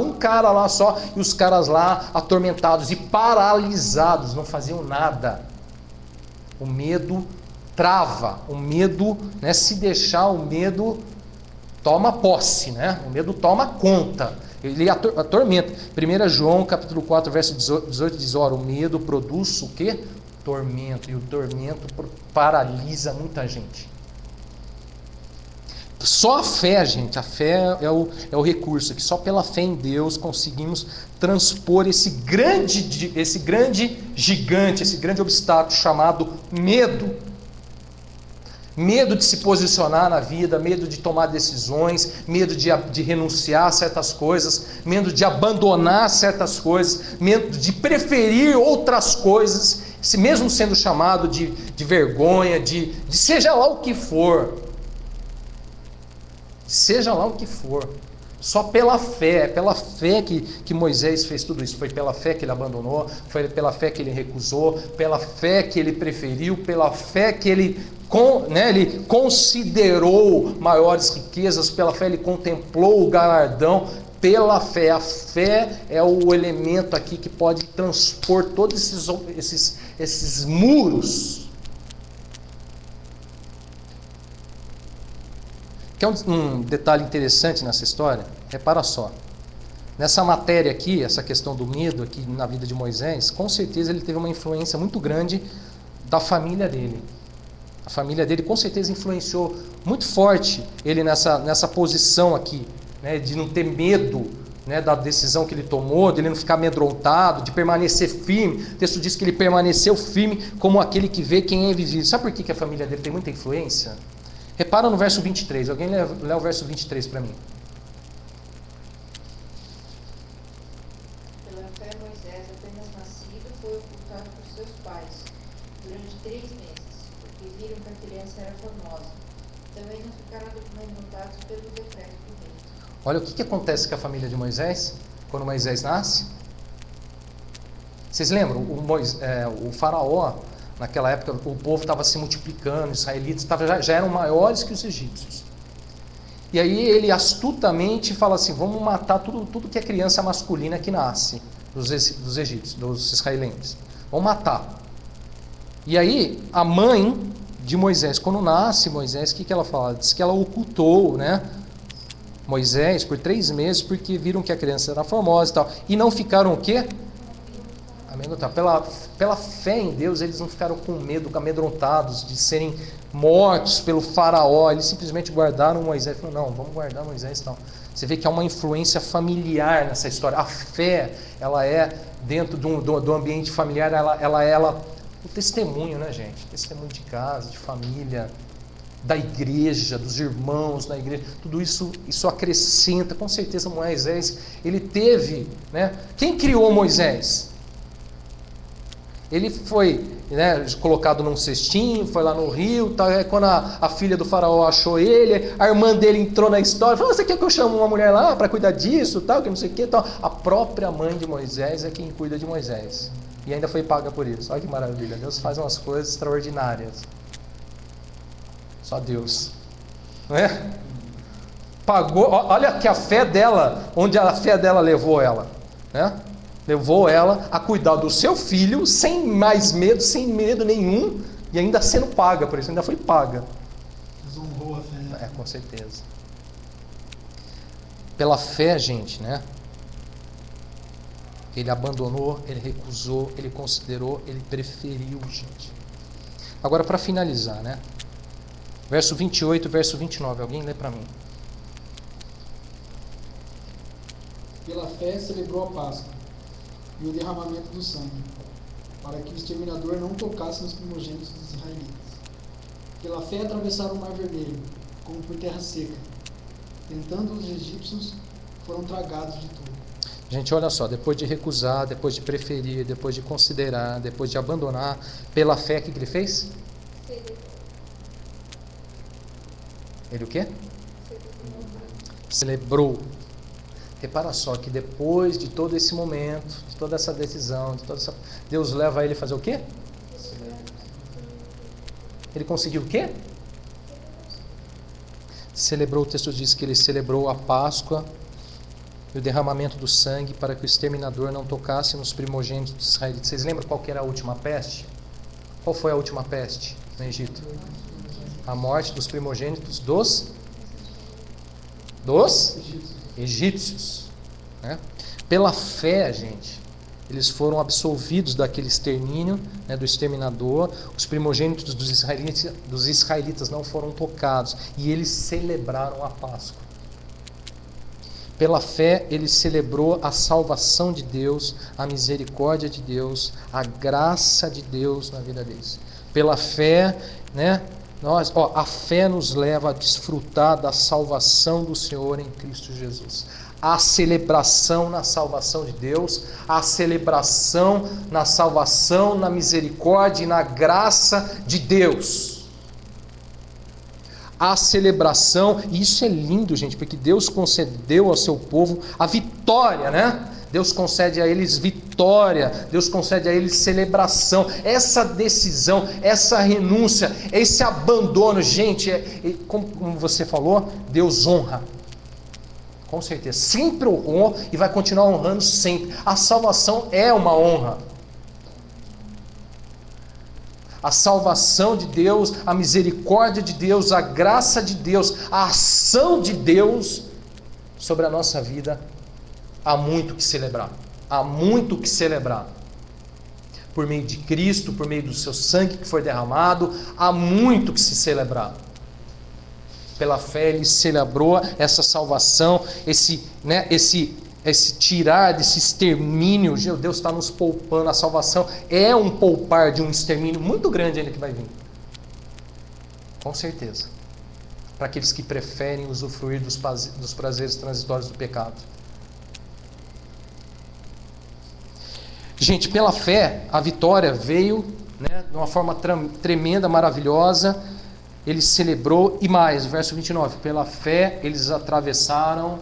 um cara lá só, e os caras lá atormentados e paralisados, não faziam nada. O medo trava, o medo, né, se deixar, o medo toma posse, né? O medo toma conta, ele atormenta. 1 João capítulo 4, verso 18 diz, ora, o medo produz o quê? Tormento, e o tormento paralisa muita gente. Só a fé, gente, a fé é o recurso, que só pela fé em Deus conseguimos transpor esse grande gigante, esse grande obstáculo chamado medo. Medo de se posicionar na vida, medo de tomar decisões, medo de renunciar a certas coisas, medo de abandonar certas coisas, medo de preferir outras coisas, mesmo sendo chamado de vergonha, de seja lá o que for. Seja lá o que for, só pela fé, é pela fé que Moisés fez tudo isso, foi pela fé que ele abandonou, foi pela fé que ele recusou, pela fé que ele preferiu, pela fé que ele considerou maiores riquezas, pela fé ele contemplou o galardão, pela fé. A fé é o elemento aqui que pode transpor todos esses muros. Quer um detalhe interessante nessa história? Repara só. Nessa matéria aqui, essa questão do medo aqui na vida de Moisés, com certeza ele teve uma influência muito grande da família dele. A família dele com certeza influenciou muito forte ele nessa posição aqui, né, de não ter medo, né, da decisão que ele tomou, de ele não ficar amedrontado, de permanecer firme. O texto diz que ele permaneceu firme como aquele que vê quem é invisível. Sabe por que a família dele tem muita influência? Repara no verso 23. Alguém lê o verso 23 para mim. Pela fé, Moisés, apenas nascido, foi ocultado por seus pais durante 3 meses, porque viram que a criança era formosa. Também não ficaram amedrontados pelo decreto do rei. Olha o que acontece com a família de Moisés quando Moisés nasce. Vocês lembram? O faraó, naquela época, o povo estava se multiplicando, os israelitas já eram maiores que os egípcios. E aí ele astutamente fala assim, vamos matar tudo que é criança masculina que nasce dos egípcios, dos israelenses. Vamos matar. E aí a mãe de Moisés, quando nasce Moisés, o que ela fala? Diz que ela ocultou, né, Moisés por 3 meses, porque viram que a criança era formosa e tal. E não ficaram o quê? Pela fé em Deus, eles não ficaram com medo, amedrontados de serem mortos pelo faraó. Eles simplesmente guardaram Moisés. Falaram, não, vamos guardar Moisés e tal. Você vê que há uma influência familiar nessa história. A fé, ela é dentro do ambiente familiar, ela é o testemunho, né, gente? Testemunho de casa, de família, da igreja, dos irmãos na igreja. Tudo isso acrescenta. Com certeza Moisés, ele teve, né? Quem criou Moisés? Ele foi, né, colocado num cestinho, foi lá no rio, tal. Aí quando a filha do faraó achou ele, a irmã dele entrou na história, falou, você quer que eu chame uma mulher lá para cuidar disso, tal, que não sei o que, tal. A própria mãe de Moisés é quem cuida de Moisés. E ainda foi paga por isso. Olha que maravilha, Deus faz umas coisas extraordinárias. Só Deus. Não é? Pagou, olha que a fé dela, onde a fé dela levou ela, né? Levou ela a cuidar do seu filho sem mais medo, sem medo nenhum, e ainda sendo paga por isso, ainda foi paga. Desonrou a fé. Com certeza. Pela fé, gente, né? Ele abandonou, ele recusou, ele considerou, ele preferiu, gente. Agora, para finalizar, né? Verso 28, verso 29, alguém lê para mim. Pela fé celebrou a Páscoa e o derramamento do sangue, para que o exterminador não tocasse nos primogênitos dos israelitas. Pela fé atravessaram o Mar Vermelho, como por terra seca. Tentando os egípcios, foram tragados de tudo. Gente, olha só, depois de recusar, depois de preferir, depois de considerar, depois de abandonar, pela fé, o que ele fez? Ele o quê? Celebrou. Repara só que depois de todo esse momento, de toda essa decisão, Deus leva ele a fazer o quê? Ele conseguiu o quê? Celebrou, o texto diz que ele celebrou a Páscoa e o derramamento do sangue para que o exterminador não tocasse nos primogênitos dos israelitas. Vocês lembram qual que era a última peste? Qual foi a última peste no Egito? A morte dos primogênitos dos egípcios. Né? Pela fé, gente, eles foram absolvidos daquele extermínio, né, do exterminador. Os primogênitos dos israelitas não foram tocados e eles celebraram a Páscoa. Pela fé, ele celebrou a salvação de Deus, a misericórdia de Deus, a graça de Deus na vida deles. Pela fé, né, a fé nos leva a desfrutar da salvação do Senhor em Cristo Jesus. A celebração na salvação de Deus, a celebração na salvação, na misericórdia e na graça de Deus. A celebração, e isso é lindo, gente, porque Deus concedeu ao seu povo a vitória, né? Deus concede a eles vitória, Deus concede a eles celebração. Essa decisão, essa renúncia, esse abandono, gente, como você falou, Deus honra. Com certeza, sempre honrou e vai continuar honrando sempre. A salvação é uma honra. A salvação de Deus, a misericórdia de Deus, a graça de Deus, a ação de Deus sobre a nossa vida, há muito que celebrar. Há muito que celebrar. Por meio de Cristo, por meio do seu sangue que foi derramado, há muito que se celebrar. Pela fé ele celebrou essa salvação, esse tirar desse extermínio. Deus está nos poupando. A salvação é um poupar de um extermínio muito grande ainda que vai vir. Com certeza. Para aqueles que preferem usufruir dos prazeres transitórios do pecado. Gente, pela fé, a vitória veio, né, de uma forma tremenda, maravilhosa. Ele celebrou, e mais, verso 29, pela fé eles atravessaram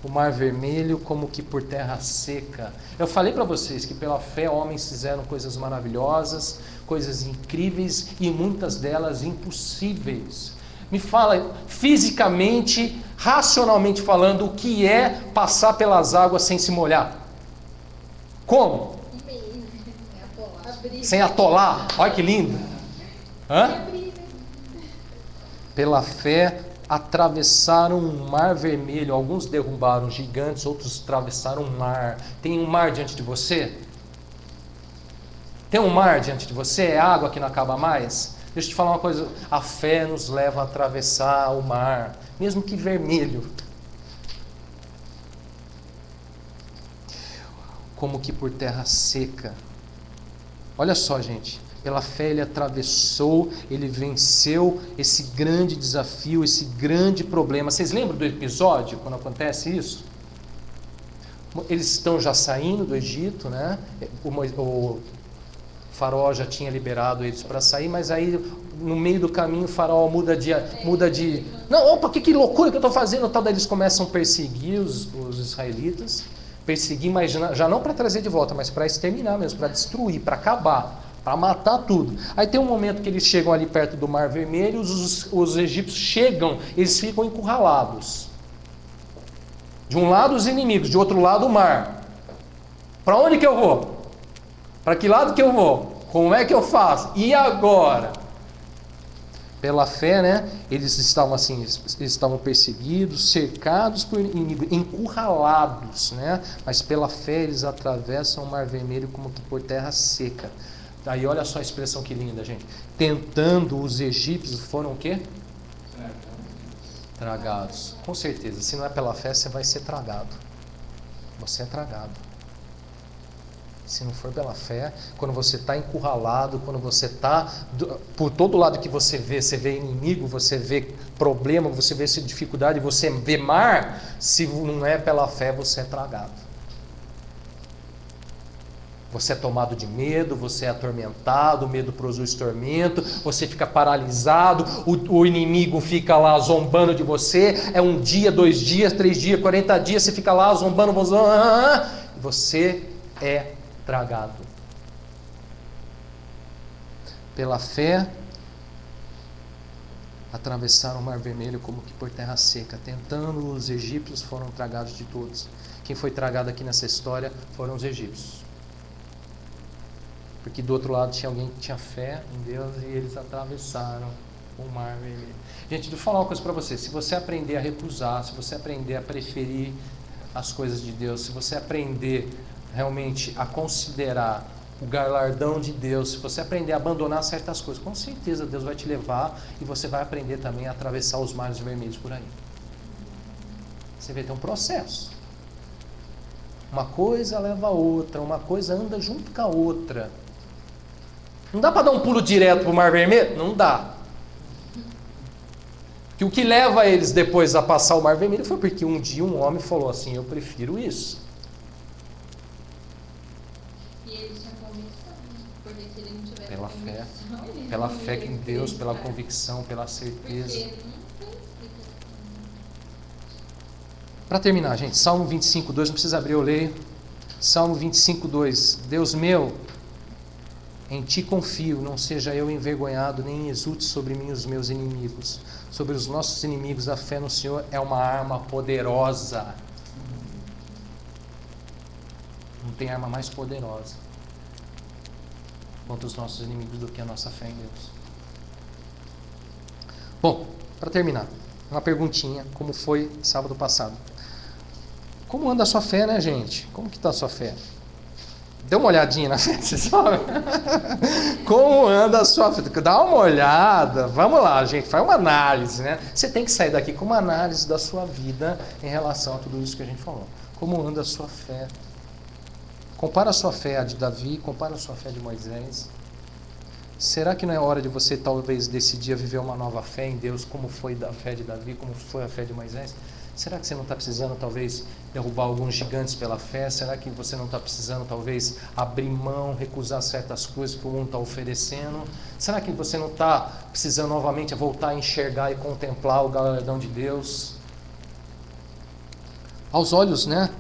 o Mar Vermelho como que por terra seca. Eu falei para vocês que pela fé homens fizeram coisas maravilhosas, coisas incríveis e muitas delas impossíveis. Me fala, fisicamente, racionalmente falando, o que é passar pelas águas sem se molhar? Como? Sem atolar. Olha que lindo. Hã? Pela fé atravessaram um mar vermelho. Alguns derrubaram gigantes, outros atravessaram um mar. Tem um mar diante de você? Tem um mar diante de você? É água que não acaba mais? Deixa eu te falar uma coisa. A fé nos leva a atravessar o mar, mesmo que vermelho. Como que por terra seca. Olha só, gente. Pela fé ele atravessou, ele venceu esse grande desafio, esse grande problema. Vocês lembram do episódio, quando acontece isso? Eles estão já saindo do Egito, né? O faraó já tinha liberado eles para sair, mas aí no meio do caminho o faraó muda de... Não, opa, que loucura que eu estou fazendo. Tal, daí eles começam a perseguir os israelitas. Perseguir, mas já não para trazer de volta, mas para exterminar mesmo, para destruir, para acabar. Para matar tudo. Aí tem um momento que eles chegam ali perto do Mar Vermelho, os egípcios chegam, eles ficam encurralados. De um lado os inimigos, de outro lado o mar. Para onde que eu vou? Para que lado que eu vou? Como é que eu faço? E agora? Pela fé, né? Eles estavam perseguidos, cercados por inimigos, encurralados, né? Mas pela fé eles atravessam o Mar Vermelho como que por terra seca. Aí olha só a expressão que linda, gente. Tentando os egípcios foram o quê? Tragados. Com certeza, se não é pela fé, você vai ser tragado. Você é tragado. Se não for pela fé, quando você está encurralado, quando você está... Por todo lado que você vê inimigo, você vê problema, você vê dificuldade, você vê mar, se não é pela fé, você é tragado. Você é tomado de medo, você é atormentado, o medo produz tormento, você fica paralisado, o inimigo fica lá zombando de você, é 1 dia, 2 dias, 3 dias, 40 dias, você fica lá zombando, você é tragado. Pela fé, atravessaram o Mar Vermelho como que por terra seca, tentando, os egípcios foram tragados de todos. Quem foi tragado aqui nessa história foram os egípcios. Porque do outro lado tinha alguém que tinha fé em Deus e eles atravessaram o Mar Vermelho. Gente, deixa eu falar uma coisa para você. Se você aprender a recusar, se você aprender a preferir as coisas de Deus, se você aprender realmente a considerar o galardão de Deus, se você aprender a abandonar certas coisas, com certeza Deus vai te levar e você vai aprender também a atravessar os mares vermelhos por aí. Você vê, tem um processo. Uma coisa leva a outra, uma coisa anda junto com a outra. Não dá para dar um pulo direto para o Mar Vermelho? Não dá. Que o que leva eles depois a passar o Mar Vermelho foi porque um dia um homem falou assim: eu prefiro isso. E ele tinha convicção, porque se ele não tivesse Pela convicção, fé, ele pela não fé ia em Deus, pela acreditar. convicção, pela certeza. Porque não tem explicação. Para terminar, gente, Salmo 25:2, não precisa abrir, eu leio. Salmo 25:2. Deus meu, em ti confio, não seja eu envergonhado, nem exulte sobre mim os meus inimigos. Sobre os nossos inimigos, a fé no Senhor é uma arma poderosa. Não tem arma mais poderosa contra os nossos inimigos do que a nossa fé em Deus. Bom, para terminar, uma perguntinha, como foi sábado passado. Como anda a sua fé, né, gente? Como que está a sua fé? Dê uma olhadinha na frente, você sabe? Como anda a sua fé? Dá uma olhada. Vamos lá, gente. Faz uma análise, né? Você tem que sair daqui com uma análise da sua vida em relação a tudo isso que a gente falou. Como anda a sua fé? Compara a sua fé à de Davi, compara a sua fé de Moisés. Será que não é hora de você talvez decidir a viver uma nova fé em Deus, como foi a fé de Davi, como foi a fé de Moisés? Será que você não está precisando talvez derrubar alguns gigantes pela fé? Será que você não está precisando talvez abrir mão, recusar certas coisas que o mundo está oferecendo? Será que você não está precisando novamente voltar a enxergar e contemplar o galardão de Deus? Aos olhos, né,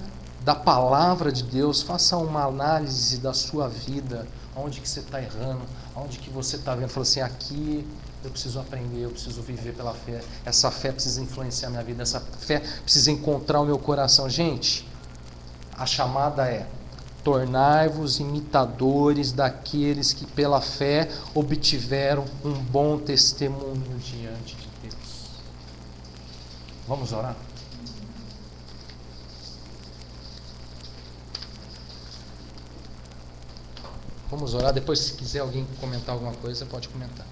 da palavra de Deus, faça uma análise da sua vida, onde que você está errando, onde que você está vendo, fala assim, aqui eu preciso aprender, eu preciso viver pela fé, essa fé precisa influenciar a minha vida, essa fé precisa encontrar o meu coração. Gente, a chamada é: tornai-vos imitadores daqueles que pela fé obtiveram um bom testemunho diante de Deus. Vamos orar? Vamos orar, depois se quiser alguém comentar alguma coisa, pode comentar.